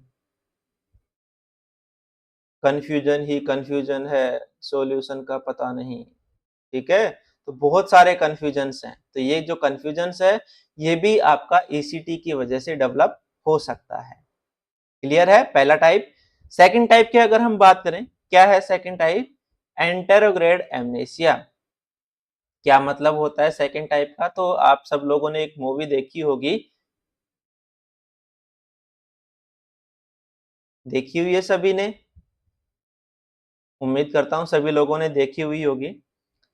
कंफ्यूजन ही कंफ्यूजन है, सॉल्यूशन का पता नहीं, ठीक है। तो बहुत सारे कंफ्यूजन्स हैं, तो ये जो कंफ्यूजन्स है ये भी आपका ईसीटी की वजह से डेवलप हो सकता है। क्लियर है? पहला टाइप। सेकंड टाइप की अगर हम बात करें क्या है सेकंड टाइप? Anterograde amnesia. क्या मतलब होता है सेकंड टाइप का? तो आप सब लोगों ने एक मूवी देखी होगी, देखी हुई है सभी ने, उम्मीद करता हूँ सभी लोगों ने देखी हुई होगी।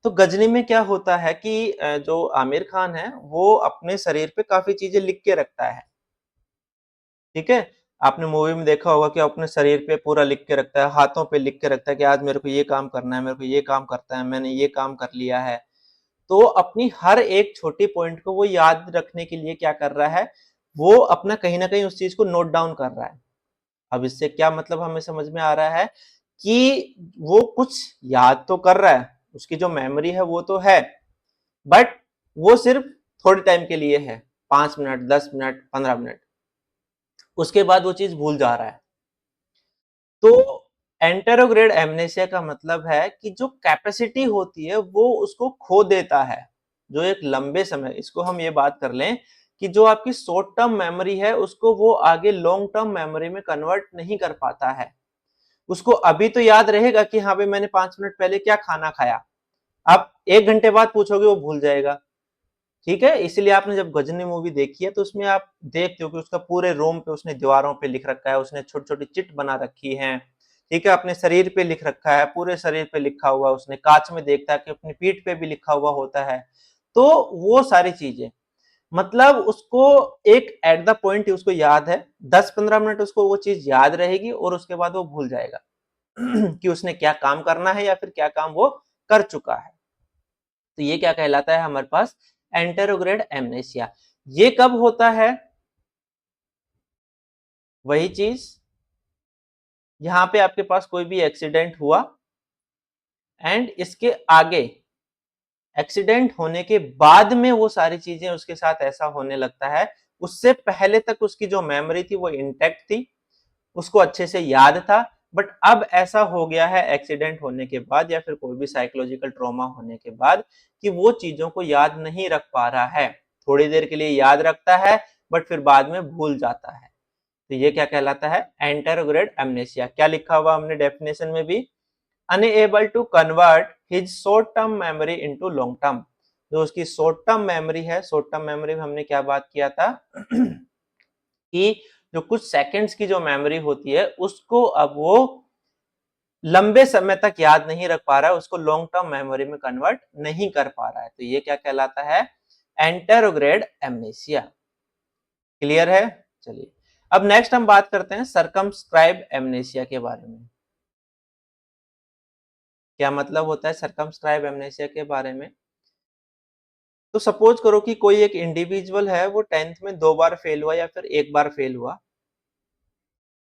तो गजनी में क्या होता है कि जो आमिर खान है वो अपने शरीर पे काफी चीजें लिख के रखता है, ठीक है। आपने मूवी में देखा होगा कि अपने शरीर पे पूरा लिख के रखता है, हाथों पे लिख के रखता है कि आज मेरे को ये काम करना है, मेरे को ये काम करता है, मैंने ये काम कर लिया है। तो अपनी हर एक छोटी पॉइंट को वो याद रखने के लिए क्या कर रहा है, वो अपना कहीं ना कहीं उस चीज को नोट डाउन कर रहा है। अब इससे क्या मतलब हमें समझ में आ रहा है कि वो कुछ याद तो कर रहा है, उसकी जो मेमोरी है वो तो है, बट वो सिर्फ थोड़े टाइम के लिए है, 5 मिनट, 10 मिनट, 15 मिनट, उसके बाद वो चीज भूल जा रहा है। तो एंटेरोग्रेड एमनेसिया का मतलब है कि जो कैपेसिटी होती है वो उसको खो देता है, जो एक लंबे समय, इसको हम ये बात कर लें कि जो आपकी शॉर्ट टर्म मेमोरी है उसको वो आगे लॉन्ग टर्म मेमोरी में कन्वर्ट नहीं कर पाता है। उसको अभी तो याद रहेगा कि हाँ भाई मैंने 5 मिनट पहले क्या खाना खाया, आप 1 घंटे बाद पूछोगे वो भूल जाएगा, ठीक है। इसलिए आपने जब गजनी मूवी देखी है तो उसमें आप देखते हो कि उसका पूरे रोम पे उसने दीवारों पे लिख रखा है, उसने छोटी छोटी चिट बना रखी है, ठीक है, अपने शरीर पे लिख रखा है, पूरे शरीर पे लिखा हुआ, उसने कांच में देखता है कि अपनी पीठ पे भी लिखा हुआ होता है। तो वो सारी चीजें, मतलब उसको एक एट द पॉइंट उसको याद है, 10-15 मिनट उसको वो चीज याद रहेगी और उसके बाद वो भूल जाएगा कि उसने क्या काम करना है या फिर क्या काम वो कर चुका है। तो ये क्या कहलाता है हमारे पास? Anterograde amnesia. ये कब होता है? वही चीज, यहां पे आपके पास कोई भी एक्सीडेंट हुआ एंड इसके आगे, एक्सीडेंट होने के बाद में वो सारी चीजें उसके साथ ऐसा होने लगता है, उससे पहले तक उसकी जो मेमोरी थी वो इंटैक्ट थी, उसको अच्छे से याद था, बट अब ऐसा हो गया है एक्सीडेंट होने के बाद या फिर कोई भी साइकोलॉजिकल ट्रॉमा होने के बाद कि वो चीजों को याद नहीं रख पा रहा है। थोड़ी देर के लिए याद रखता है बट फिर बाद में भूल जाता है। तो ये क्या कहलाता है? Anterograde amnesia. क्या लिखा हुआ हमने डेफिनेशन में भी? Unable to convert his short term memory into long term. जो उसकी शॉर्ट टर्म मेमोरी है, शॉर्ट टर्म मेमोरी में हमने क्या बात किया था कि जो कुछ सेकंड्स की जो मेमोरी होती है उसको अब वो लंबे समय तक याद नहीं रख पा रहा है, उसको लॉन्ग टर्म मेमोरी में कन्वर्ट नहीं कर पा रहा है। तो ये क्या कहलाता है? Anterograde amnesia. क्लियर है? चलिए, अब नेक्स्ट हम बात करते हैं सरकमस्क्राइब एमनेसिया के बारे में। क्या मतलब होता है सरकमस्क्राइब एमनेसिया के बारे में? तो सपोज करो कि कोई एक इंडिविजुअल है, वो 10th में 2 बार फेल हुआ या फिर 1 बार फेल हुआ,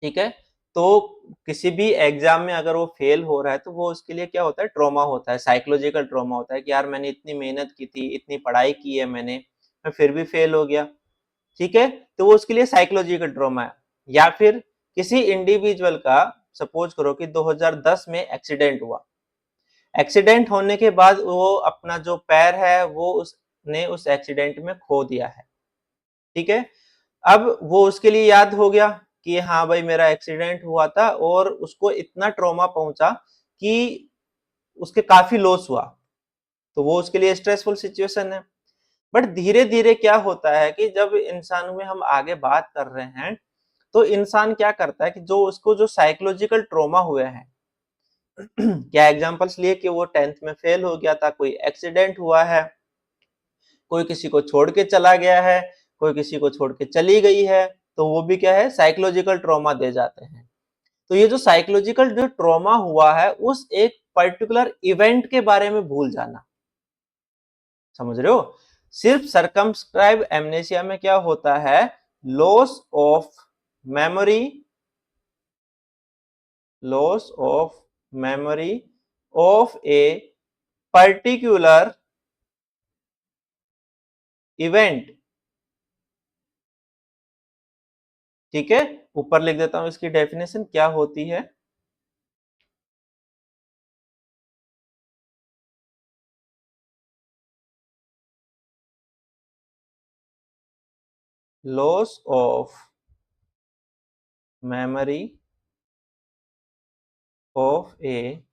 ठीक है। तो किसी भी एग्जाम में अगर वो फेल हो रहा है तो वो उसके लिए क्या होता है? ट्रॉमा होता है, साइकोलॉजिकल ट्रॉमा होता है कि यार मैंने इतनी मेहनत की थी, इतनी पढ़ाई की है मैंने, मैं फिर भी फेल हो गया, ठीक है। तो वो उसके लिए साइकोलॉजिकल ट्रॉमा है। या फिर किसी इंडिविजुअल का, सपोज करो कि 2010 में एक्सीडेंट हुआ, एक्सीडेंट होने के बाद वो अपना जो पैर है वो उसने उस एक्सीडेंट में खो दिया है, ठीक है। अब वो उसके लिए याद हो गया कि हाँ भाई मेरा एक्सीडेंट हुआ था और उसको इतना ट्रॉमा पहुंचा कि उसके काफी लॉस हुआ, तो वो उसके लिए स्ट्रेसफुल सिचुएशन है। बट धीरे धीरे क्या होता है कि जब इंसान में हम आगे बात कर रहे हैं तो इंसान क्या करता है कि जो उसको जो साइकोलॉजिकल ट्रॉमा हुए हैं क्या एग्जांपल्स लिए कि वो 10th में फेल हो गया था, कोई एक्सीडेंट हुआ है, कोई किसी को छोड़ के चला गया है, कोई किसी को छोड़ के चली गई है, तो वो भी क्या है? साइकोलॉजिकल ट्रॉमा दे जाते हैं। तो ये जो साइकोलॉजिकल जो ट्रॉमा हुआ है उस एक पर्टिकुलर इवेंट के बारे में भूल जाना, समझ रहे हो? सिर्फ सरकमस्क्राइब एमनेसिया में क्या होता है? Loss of memory, loss of memory of a particular event, ठीक है। ऊपर लिख देता हूं इसकी डेफिनेशन क्या होती है। Loss of memory of a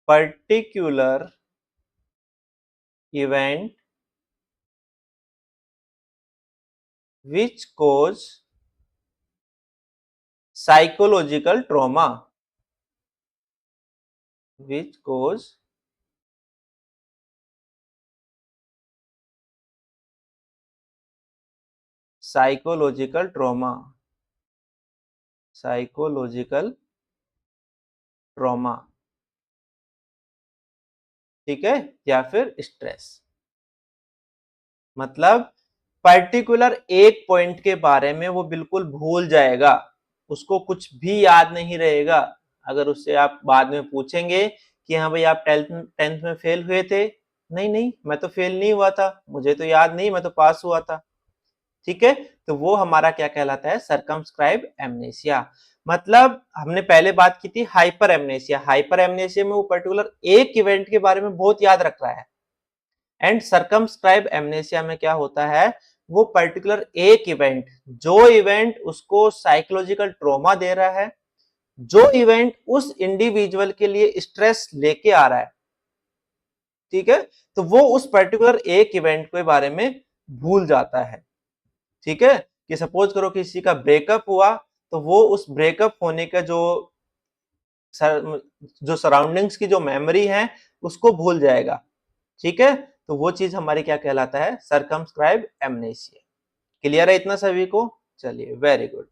particular event which cause psychological trauma, which cause psychological trauma, psychological trauma, ठीक है, या फिर स्ट्रेस। मतलब पर्टिकुलर एक पॉइंट के बारे में वो बिल्कुल भूल जाएगा, उसको कुछ भी याद नहीं रहेगा। अगर उससे आप बाद में पूछेंगे कि हाँ भाई आप टेंथ में फेल हुए थे, नहीं नहीं मैं तो फेल नहीं हुआ था, मुझे तो याद नहीं, मैं तो पास हुआ था। ठीक है, तो वो हमारा क्या कहलाता है, सरकमस्क्राइब एमनेसिया। मतलब हमने पहले बात की थी हाइपर एमनेसिया, हाइपर एमनेसिया में वो पर्टिकुलर एक इवेंट के बारे में बहुत याद रख रहा है। एंड सरकमस्क्राइब एमनेसिया में क्या होता है, वो पर्टिकुलर एक इवेंट, जो इवेंट उसको साइकोलॉजिकल ट्रॉमा दे रहा है, जो इवेंट उस इंडिविजुअल के लिए स्ट्रेस लेके आ रहा है, ठीक है, तो वो उस पर्टिकुलर एक इवेंट के बारे में भूल जाता है। ठीक है, कि सपोज करो किसी का ब्रेकअप हुआ, तो वो उस ब्रेकअप होने का जो सराउंडिंग्स की जो मेमोरी है उसको भूल जाएगा। ठीक है, तो वो चीज हमारी क्या कहलाता है, सरकमस्क्राइब एमनेसिया। क्लियर है इतना सभी को? चलिए, वेरी गुड।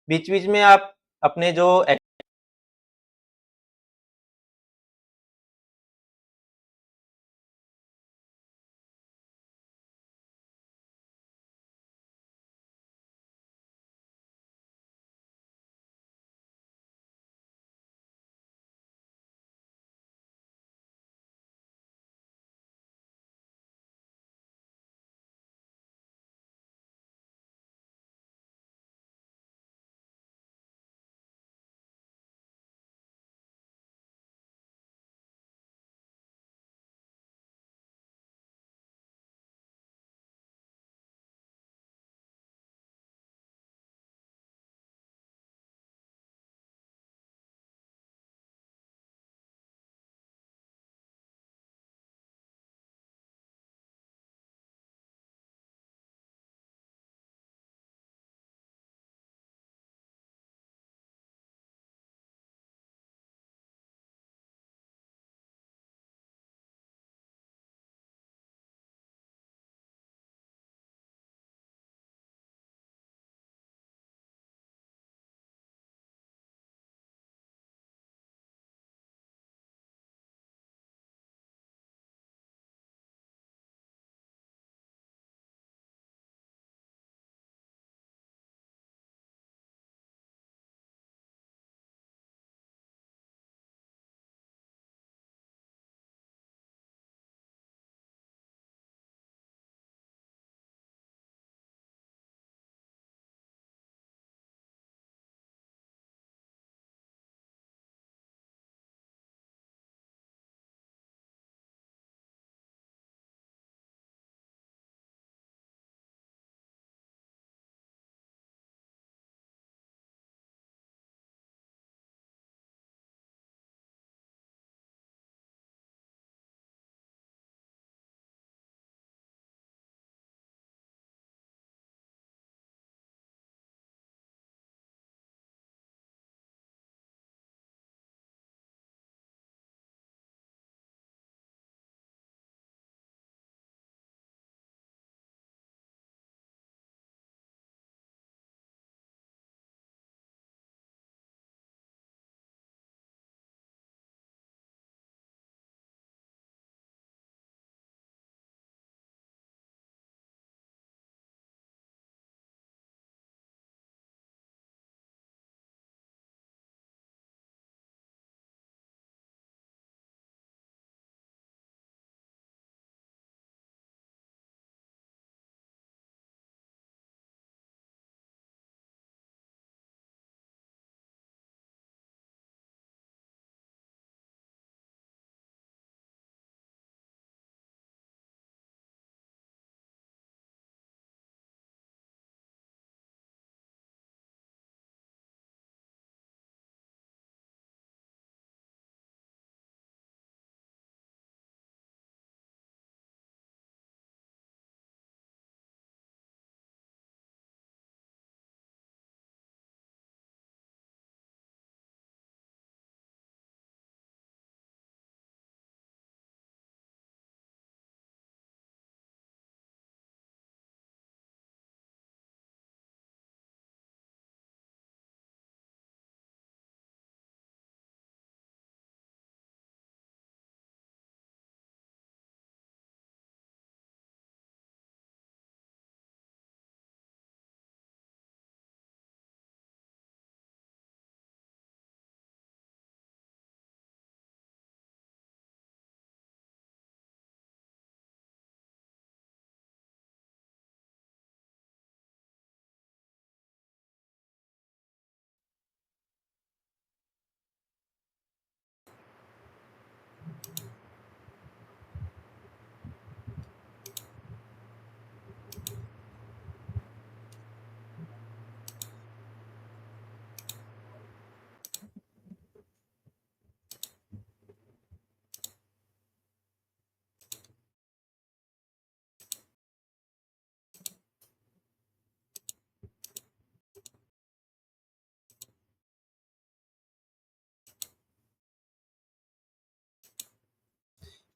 बीच बीच में आप अपने जो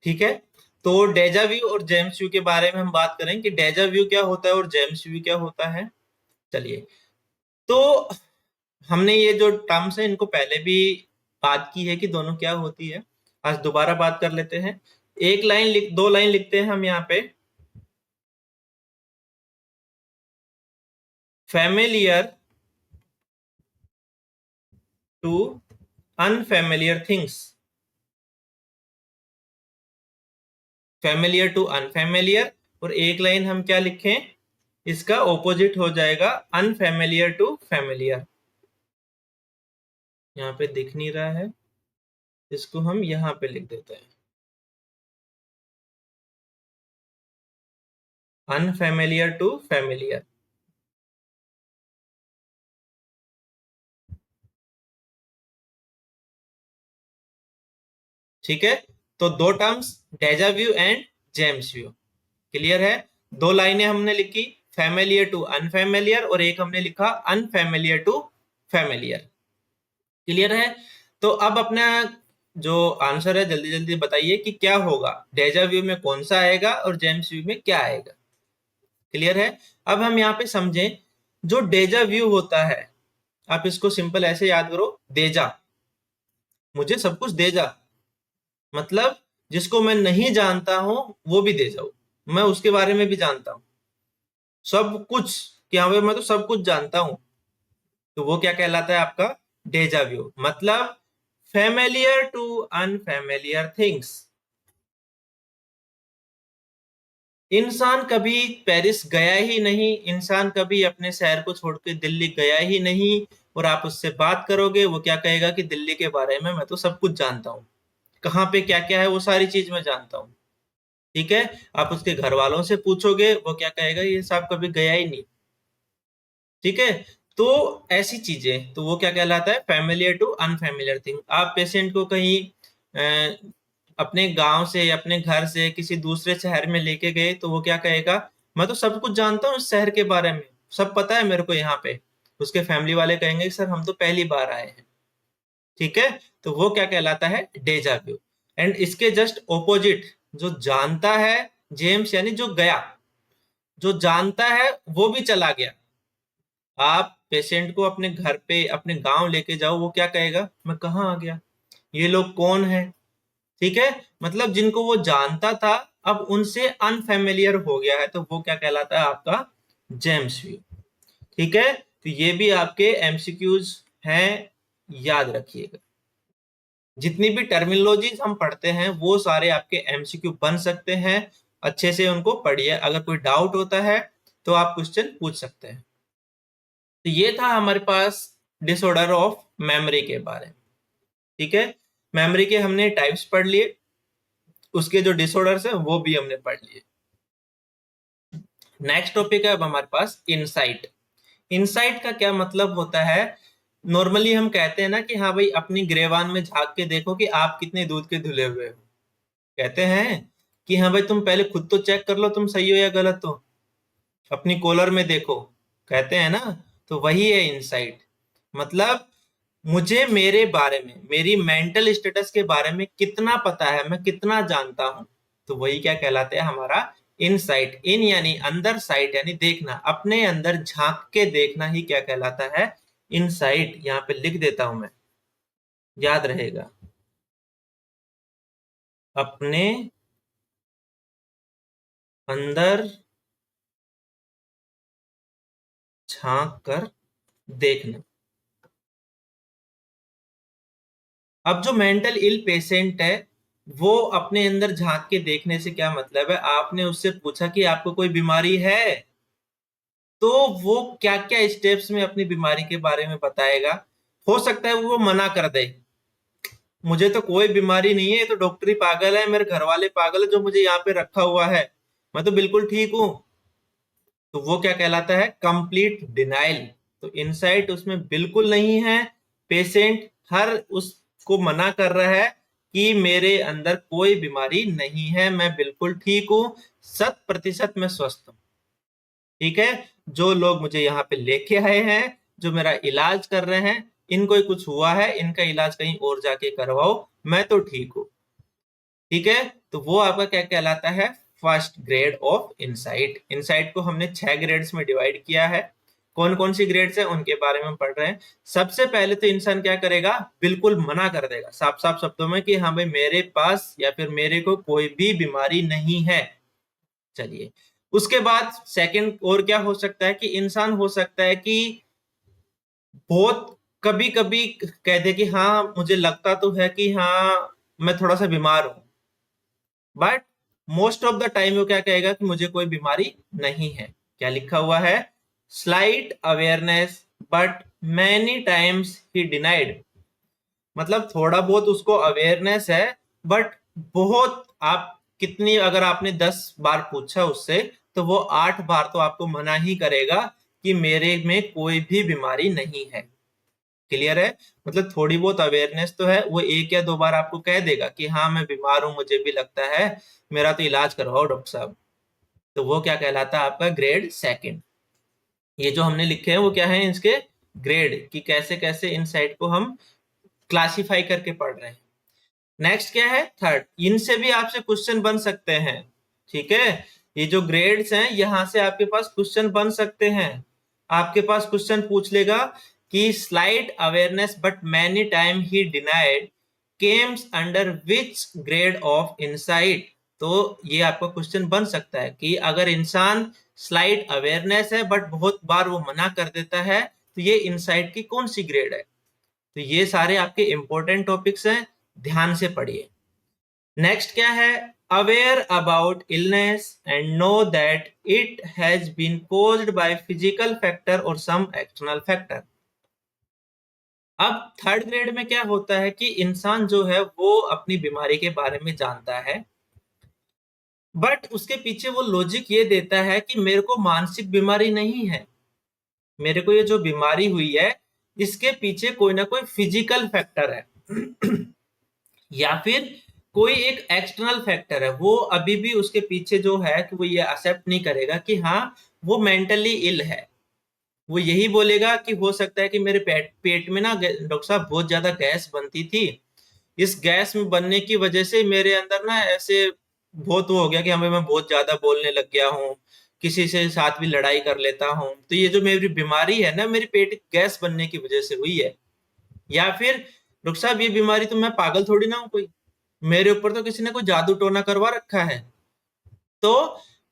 ठीक है, तो डेजा व्यू और जेम्स व्यू के बारे में हम बात करें कि डेजा व्यू क्या होता है और जेम्स व्यू क्या होता है। चलिए, तो हमने ये जो टर्म्स है इनको पहले भी बात की है कि दोनों क्या होती है। आज दोबारा बात कर लेते हैं। एक लाइन लिख, दो लाइन लिखते हैं हम यहाँ पे। Familiar to unfamiliar things, familiar to unfamiliar. और एक लाइन हम क्या लिखें, इसका ऑपोजिट हो जाएगा अनफैमिलियर टू फैमिलियर। यहाँ पे दिख नहीं रहा है, इसको हम यहाँ पे लिख देते हैं, अनफैमिलियर टू फैमिलियर। ठीक है, तो दो terms, डेजा view and James view, clear है। दो लाइनें हमने लिखी, फैमिलियर टू अनफैमिलियर, और एक हमने लिखा अनफैमिलियर टू फैमिलियर, क्लियर है। तो अब अपना जो आंसर है जल्दी जल्दी बताइए कि क्या होगा, डेजा व्यू में कौन सा आएगा और जेम्स व्यू में क्या आएगा, क्लियर है। अब हम यहाँ पे समझें, जो डेजा व्यू होता है, आप इसको सिंपल ऐसे याद करो, देजा, मुझे सब कुछ दे जा, मतलब जिसको मैं नहीं जानता हूं वो भी दे जाऊं, मैं उसके बारे में भी जानता हूं सब कुछ, कि हाँ भाई मैं तो सब कुछ जानता हूं, तो वो क्या कहलाता है आपका, डेजा व्यू। मतलब फैमिलियर टू अनफैमिलियर थिंग्स। इंसान कभी पेरिस गया ही नहीं, इंसान कभी अपने शहर को छोड़ के दिल्ली गया ही नहीं, और आप उससे बात करोगे वो क्या कहेगा कि दिल्ली के बारे में मैं तो सब कुछ जानता हूँ, कहाँ पे क्या क्या है वो सारी चीज मैं जानता हूँ। ठीक है, आप उसके घर वालों से पूछोगे वो क्या कहेगा, ये साहब कभी गया ही नहीं। ठीक है, तो ऐसी चीजें, तो वो क्या कहलाता है, फैमिलियर टू अनफैमिलियर थिंग। आप पेशेंट को कहीं अपने गांव से, अपने घर से किसी दूसरे शहर में लेके गए, तो वो क्या कहेगा, मैं तो सब कुछ जानता हूँ इस शहर के बारे में, सब पता है मेरे को यहाँ पे। उसके फैमिली वाले कहेंगे सर हम तो पहली बार आए हैं। ठीक है, तो वो क्या कहलाता है, डेजा व्यू। एंड इसके जस्ट ऑपोजिट, जो जानता है, जेम्स यानी जो गया, जो जानता है वो भी चला गया। आप पेशेंट को अपने घर पे, अपने गांव लेके जाओ, वो क्या कहेगा, मैं कहाँ आ गया, ये लोग कौन है। ठीक है, मतलब जिनको वो जानता था अब उनसे अनफेमिलियर हो गया है, तो वो क्या कहलाता है आपका, जेम्स व्यू। ठीक है, तो ये भी आपके एमसीक्यूज हैं, याद रखिएगा। जितनी भी टर्मिनोलॉजीज हम पढ़ते हैं वो सारे आपके एमसीक्यू बन सकते हैं, अच्छे से उनको पढ़िए, अगर कोई डाउट होता है तो आप क्वेश्चन पूछ सकते हैं। तो ये था हमारे पास डिसऑर्डर ऑफ मेमोरी के बारे में। ठीक है, मेमोरी के हमने टाइप्स पढ़ लिए, उसके जो डिसऑर्डर्स है वो भी हमने पढ़ लिए। नेक्स्ट टॉपिक है अब हमारे पास इंसाइट। इंसाइट का क्या मतलब होता है, नॉर्मली हम कहते हैं ना कि हाँ भाई अपनी ग्रेवान में झांक के देखो कि आप कितने दूध के धुले हुए हो, कहते हैं कि हाँ भाई तुम पहले खुद तो चेक कर लो तुम सही हो या गलत हो, अपनी कॉलर में देखो, कहते हैं ना। तो वही है इंसाइट, मतलब मुझे मेरे बारे में, मेरी मेंटल स्टेटस के बारे में कितना पता है, मैं कितना जानता हूं, तो वही क्या कहलाता है हमारा इनसाइट। इन यानी अंदर, साइट यानी देखना, अपने अंदर झांक के देखना ही क्या कहलाता है, इनसाइट। यहाँ पे लिख देता हूं मैं, याद रहेगा, अपने अंदर झांक कर देखना। अब जो मेंटल इल पेशेंट है, वो अपने अंदर झांक के देखने से क्या मतलब है, आपने उससे पूछा कि आपको कोई बीमारी है, तो वो क्या क्या स्टेप्स में अपनी बीमारी के बारे में बताएगा। हो सकता है वो मना कर दे, मुझे तो कोई बीमारी नहीं है, ये तो डॉक्टर ही पागल है, मेरे घर वाले पागल है जो मुझे यहाँ पे रखा हुआ है, मैं तो बिल्कुल ठीक हूँ। तो वो क्या कहलाता है, कंप्लीट डिनाइल। तो इनसाइट उसमें बिल्कुल नहीं है, पेशेंट हर उसको मना कर रहा है कि मेरे अंदर कोई बीमारी नहीं है, मैं बिल्कुल ठीक हूँ, 100% मैं स्वस्थ हूँ। ठीक है, जो लोग मुझे यहाँ पे लेके आए हैं, जो मेरा इलाज कर रहे हैं, इनको ही कुछ हुआ है, इनका इलाज कहीं और जाके करवाओ, मैं तो ठीक हूँ। ठीक है, तो वो आपका क्या कहलाता है, first grade of insight. Insight को हमने 6 ग्रेड्स में डिवाइड किया है। कौन कौन सी ग्रेड्स है उनके बारे में पढ़ रहे हैं। सबसे पहले तो इंसान क्या करेगा, बिल्कुल मना कर देगा साफ साफ शब्दों में कि हाँ भाई मेरे पास या फिर मेरे को कोई भी बीमारी नहीं है। चलिए, उसके बाद सेकंड और क्या हो सकता है कि इंसान हो सकता है कि बहुत कभी कभी कह दे कि हाँ मुझे लगता तो है कि हाँ मैं थोड़ा सा बीमार हूं, but most of the time वो क्या कहेगा कि मुझे कोई बीमारी नहीं है। क्या लिखा हुआ है, slight awareness but many times he denied. मतलब थोड़ा बहुत उसको अवेयरनेस है, बट बहुत आप कितनी, अगर आपने 10 बार पूछा उससे तो वो 8 बार तो आपको मना ही करेगा कि मेरे में कोई भी बीमारी नहीं है। क्लियर है, मतलब थोड़ी बहुत अवेयरनेस तो है, वो 1 या 2 बार आपको कह देगा कि हाँ मैं बीमार हूं, मुझे भी लगता है, मेरा तो इलाज करवाओ डॉक्टर साहब। तो वो क्या कहलाता है, आपका ग्रेड सेकंड। ये जो हमने लिखे हैं वो क्या है, इसके ग्रेड कि कैसे कैसे इनसाइट को हम क्लासिफाई करके पढ़ रहे हैं। नेक्स्ट क्या है, थर्ड। इनसे भी आपसे क्वेश्चन बन सकते हैं। ठीक है, ये जो ग्रेड्स हैं यहां से आपके पास क्वेश्चन बन सकते हैं। आपके पास क्वेश्चन पूछ लेगा कि slight awareness but many time he denied Kemps under which grade of insight. तो ये आपका क्वेश्चन बन सकता है कि अगर इंसान स्लाइट अवेयरनेस है बट बहुत बार वो मना कर देता है, तो ये इनसाइट की कौन सी ग्रेड है। तो ये सारे आपके इंपॉर्टेंट टॉपिक्स हैं, ध्यान से पढ़िए। नेक्स्ट क्या है, aware about illness and know that it has been caused by physical factor और सम एक्सटर्नल फैक्टर। अब थर्ड ग्रेड में क्या होता है कि इंसान जो है वो अपनी बीमारी के बारे में जानता है, बट उसके पीछे वो लॉजिक ये देता है कि मेरे को मानसिक बीमारी नहीं है, मेरे को ये जो बीमारी हुई है इसके पीछे कोई ना कोई फिजिकल फैक्टर है या फिर कोई एक एक्सटर्नल फैक्टर है। वो अभी भी उसके पीछे जो है कि वो ये एक्सेप्ट नहीं करेगा कि हाँ वो मेंटली इल है। वो यही बोलेगा कि हो सकता है कि मेरे पेट पेट में ना डॉक्टर साहब बहुत ज्यादा गैस बनती थी, इस गैस में बनने की वजह से मेरे अंदर ना ऐसे बहुत वो हो गया कि हमें मैं बहुत ज्यादा बोलने लग गया हूँ, किसी से साथ भी लड़ाई कर लेता हूँ, तो ये जो मेरी बीमारी है ना मेरी पेट गैस बनने की वजह से हुई है। या फिर डॉक्टर साहब ये बीमारी तो मैं पागल थोड़ी ना हूँ कोई, मेरे ऊपर तो किसी ने कोई जादू टोना करवा रखा है। तो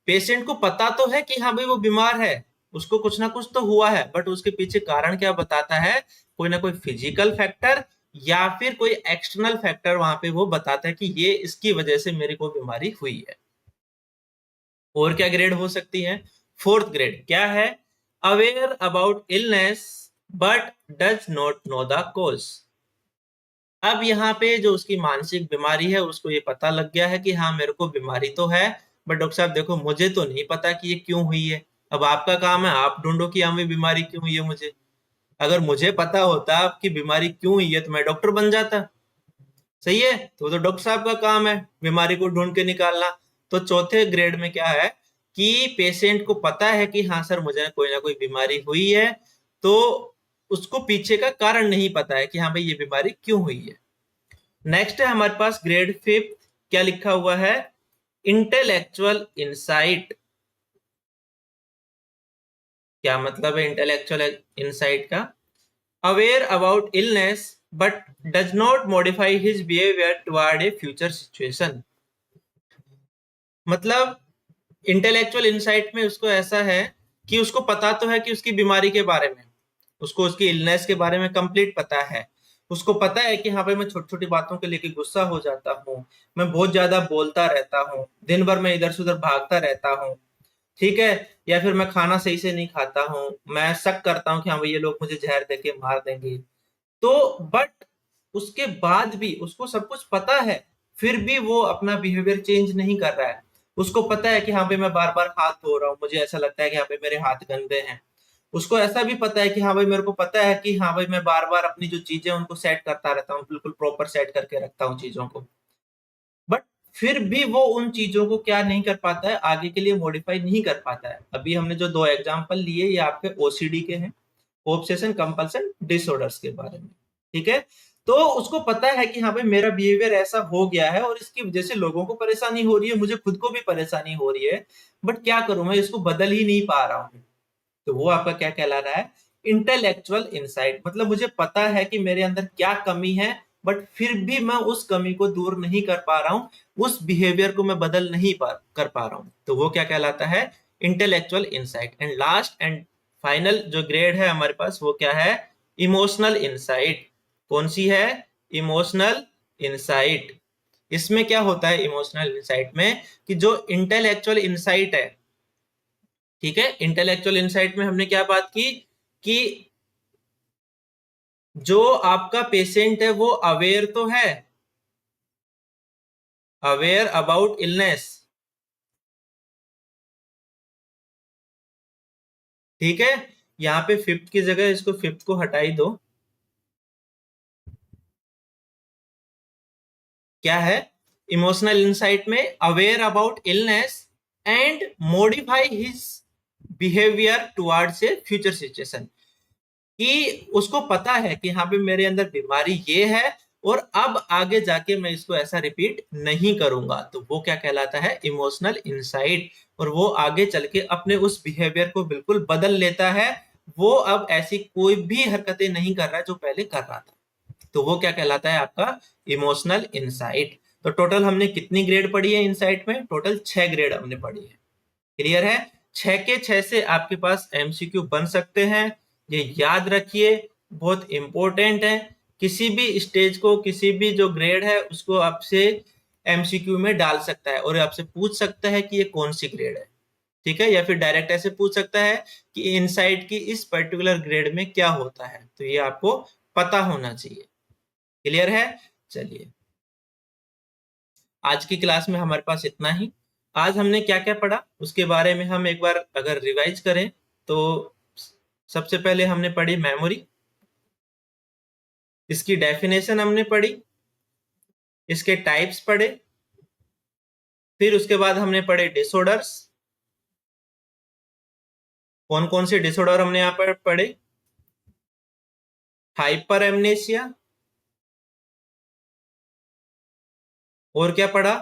पेशेंट को पता तो है कि हाँ भाई वो बीमार है, उसको कुछ ना कुछ तो हुआ है, बट उसके पीछे कारण क्या बताता है, कोई ना कोई फिजिकल फैक्टर या फिर कोई एक्सटर्नल फैक्टर वहां पे वो बताता है कि ये इसकी वजह से मेरे को बीमारी हुई है। और क्या ग्रेड हो सकती है, फोर्थ ग्रेड क्या है, aware about illness but does not know the cause. अब यहाँ पे जो उसकी मानसिक बीमारी है उसको ये पता लग गया है कि हाँ मेरे को बीमारी तो है, बट डॉक्टर साहब देखो मुझे तो नहीं पता कि ये क्यों हुई है। अब आपका काम है आप ढूंढो कि हमें बीमारी क्यों हुई है। मुझे अगर मुझे पता होता आपकी बीमारी क्यों हुई है तो मैं डॉक्टर बन जाता। सही है, तो डॉक्टर साहब का काम है बीमारी को ढूंढ के निकालना। तो चौथे ग्रेड में क्या है कि पेशेंट को पता है कि हाँ सर मुझे कोई ना कोई बीमारी हुई है, तो उसको पीछे का कारण नहीं पता है कि हाँ भाई ये बीमारी क्यों हुई है। नेक्स्ट है हमारे पास ग्रेड फिफ्थ, क्या लिखा हुआ है, इंटेलेक्चुअल इंसाइट। क्या मतलब है इंटेलेक्चुअल इंसाइट का, aware about illness but does not modify his behaviour toward A future situation. मतलब इंटेलेक्चुअल इंसाइट में उसको ऐसा है कि उसको पता तो है कि उसकी बीमारी के बारे में, उसको उसकी इलनेस के बारे में कंप्लीट पता है, उसको पता है कि हाँ भाई मैं छोटी छोटी बातों के लेके गुस्सा हो जाता हूँ, मैं बहुत ज्यादा बोलता रहता हूँ, दिन भर मैं इधर से उधर भागता रहता हूँ। ठीक है, या फिर मैं खाना सही से नहीं खाता हूँ, मैं शक करता हूँ कि हाँ भाई ये लोग मुझे जहर देके मार देंगे। तो बट उसके बाद भी उसको सब कुछ पता है, फिर भी वो अपना बिहेवियर चेंज नहीं कर रहा है। उसको पता है कि हाँ भाई मैं बार बार हाथ धो रहा हूँ, मुझे ऐसा लगता है कि हाँ भाई मेरे हाथ गंदे हैं। उसको ऐसा भी पता है कि हाँ भाई मेरे को पता है कि हाँ भाई मैं बार बार अपनी जो चीजें उनको सेट करता रहता हूँ, बिल्कुल प्रॉपर सेट करके रखता हूँ चीजों को, बट फिर भी वो उन चीजों को क्या नहीं कर पाता है, आगे के लिए मॉडिफाई नहीं कर पाता है। अभी हमने जो 2 एग्जाम्पल लिए ये आपके ओसीडी के हैं, ऑब्सेशन कंपल्सन डिसऑर्डर्स के बारे में। ठीक है, तो उसको पता है कि हाँ भाई मेरा बिहेवियर ऐसा हो गया है और इसकी वजह से लोगों को परेशानी हो रही है, मुझे खुद को भी परेशानी हो रही है, बट क्या करूं, मैं इसको बदल ही नहीं पा रहा हूं। तो वो आपका क्या कहला रहा है, इंटेलेक्चुअल इंसाइट। मतलब मुझे पता है कि मेरे अंदर क्या कमी है, बट फिर भी मैं उस कमी को दूर नहीं कर पा रहा हूं, उस बिहेवियर को मैं बदल नहीं कर पा रहा हूं। तो वो क्या कहलाता है, intellectual insight. And last and final जो ग्रेड है हमारे पास वो क्या है, इमोशनल इंसाइट। कौन सी है, इमोशनल इंसाइट। इसमें क्या होता है इमोशनल इंसाइट में, कि जो इंटेलेक्चुअल इंसाइट है, ठीक है, इंटेलेक्चुअल इंसाइट में हमने क्या बात की कि जो आपका पेशेंट है वो अवेयर तो है, अवेयर अबाउट इलनेस, ठीक है। यहां पे फिफ्थ की जगह इसको फिफ्थ को हटाई दो। क्या है, इमोशनल इंसाइट में aware about illness and modify his behaviour towards a future situation. कि उसको पता है कि हाँ पे मेरे अंदर बीमारी ये है और अब आगे जाके मैं इसको ऐसा रिपीट नहीं करूंगा। तो वो क्या कहलाता है, इमोशनल इंसाइट। और वो आगे चल के अपने उस बिहेवियर को बिल्कुल बदल लेता है, वो अब ऐसी कोई भी हरकतें नहीं कर रहा है जो पहले कर रहा था। तो वो क्या कहलाता है, आपका इमोशनल इंसाइट। तो टोटल हमने कितनी ग्रेड पढ़ी है इंसाइट में, टोटल 6 ग्रेड हमने पढ़ी है। क्लियर है, 6 के 6 से आपके पास एमसीक्यू बन सकते हैं, ये याद रखिए, बहुत इंपॉर्टेंट है। किसी भी स्टेज को, किसी भी जो ग्रेड है उसको आपसे एमसीक्यू में डाल सकता है और आपसे पूछ सकता है कि ये कौन सी ग्रेड है, ठीक है। या फिर डायरेक्ट ऐसे पूछ सकता है कि इनसाइट की इस पर्टिकुलर ग्रेड में क्या होता है। तो ये आपको पता होना चाहिए। क्लियर है, चलिए आज की क्लास में हमारे पास इतना ही। आज हमने क्या क्या पढ़ा उसके बारे में हम एक बार अगर रिवाइज करें तो सबसे पहले हमने पढ़ी मेमोरी, इसकी डेफिनेशन हमने पढ़ी, इसके टाइप्स पढ़े, फिर उसके बाद हमने पढ़े डिसऑर्डर्स। कौन कौन से डिसऑर्डर हमने यहाँ पर पढ़े, हाइपर एमनेसिया, और क्या पढ़ा,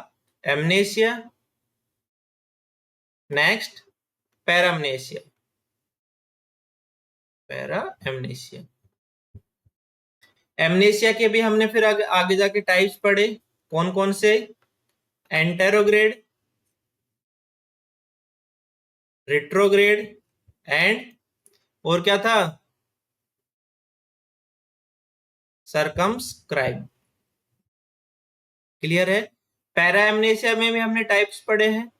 amnesia, next paramnesia, para amnesia. Amnesia के भी हमने फिर आगे जाके टाइप्स पढ़े, कौन कौन से, एंटेरोग्रेड, रिट्रोग्रेड एंड, और क्या था, सरकमस्क्राइब। क्लियर है, पैरा एमनेसिया में भी हमने टाइप्स पढ़े हैं,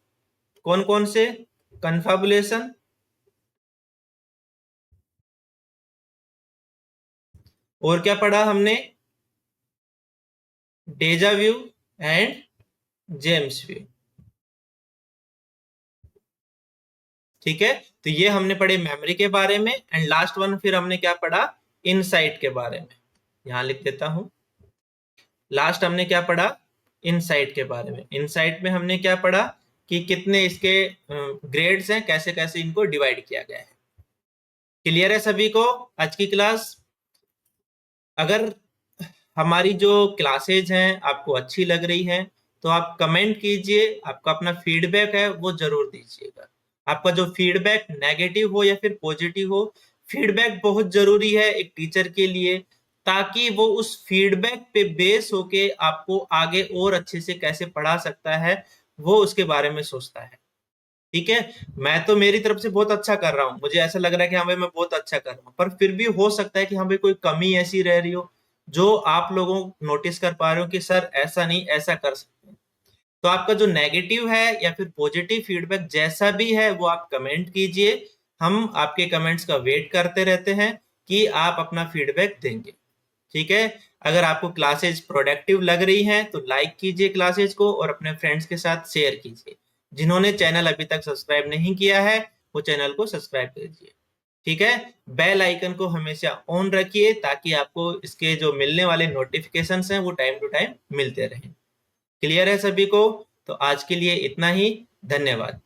कौन कौन से, कन्फाबुलेशन, और क्या पढ़ा हमने, डेजा व्यू एंड जेम्स व्यू। ठीक है, तो ये हमने पढ़े मेमोरी के बारे में। एंड लास्ट वन फिर हमने क्या पढ़ा, इनसाइट के बारे में। यहां लिख देता हूं, लास्ट हमने क्या पढ़ा, इनसाइट के बारे में। इनसाइट में हमने क्या पढ़ा कि कितने इसके ग्रेड्स हैं, कैसे कैसे इनको डिवाइड किया गया है। क्लियर है सभी को आज की क्लास। अगर हमारी जो क्लासेज हैं आपको अच्छी लग रही हैं तो आप कमेंट कीजिए, आपका अपना फीडबैक है वो जरूर दीजिएगा। आपका जो फीडबैक नेगेटिव हो या फिर पॉजिटिव हो, फीडबैक बहुत जरूरी है एक टीचर के लिए, ताकि वो उस फीडबैक पे बेस होके आपको आगे और अच्छे से कैसे पढ़ा सकता है वो उसके बारे में सोचता है। ठीक है, मैं तो मेरी तरफ से बहुत अच्छा कर रहा हूँ, मुझे ऐसा लग रहा है कि हाँ भाई मैं बहुत अच्छा कर रहा हूँ, पर फिर भी हो सकता है कि हाँ भाई कोई कमी ऐसी रह रही हो जो आप लोगों नोटिस कर पा रहे हो कि सर ऐसा नहीं, ऐसा कर सकते हैं। तो आपका जो नेगेटिव है या फिर पॉजिटिव फीडबैक जैसा भी है वो आप कमेंट कीजिए, हम आपके कमेंट्स का वेट करते रहते हैं कि आप अपना फीडबैक देंगे। ठीक है, अगर आपको क्लासेज प्रोडक्टिव लग रही हैं तो लाइक कीजिए क्लासेज को और अपने फ्रेंड्स के साथ शेयर कीजिए। जिन्होंने चैनल अभी तक सब्सक्राइब नहीं किया है वो चैनल को सब्सक्राइब कीजिए। ठीक है, बेल आइकन को हमेशा ऑन रखिए ताकि आपको इसके जो मिलने वाले नोटिफिकेशंस हैं वो टाइम टू टाइम मिलते रहें। क्लियर है सभी को, तो आज के लिए इतना ही, धन्यवाद।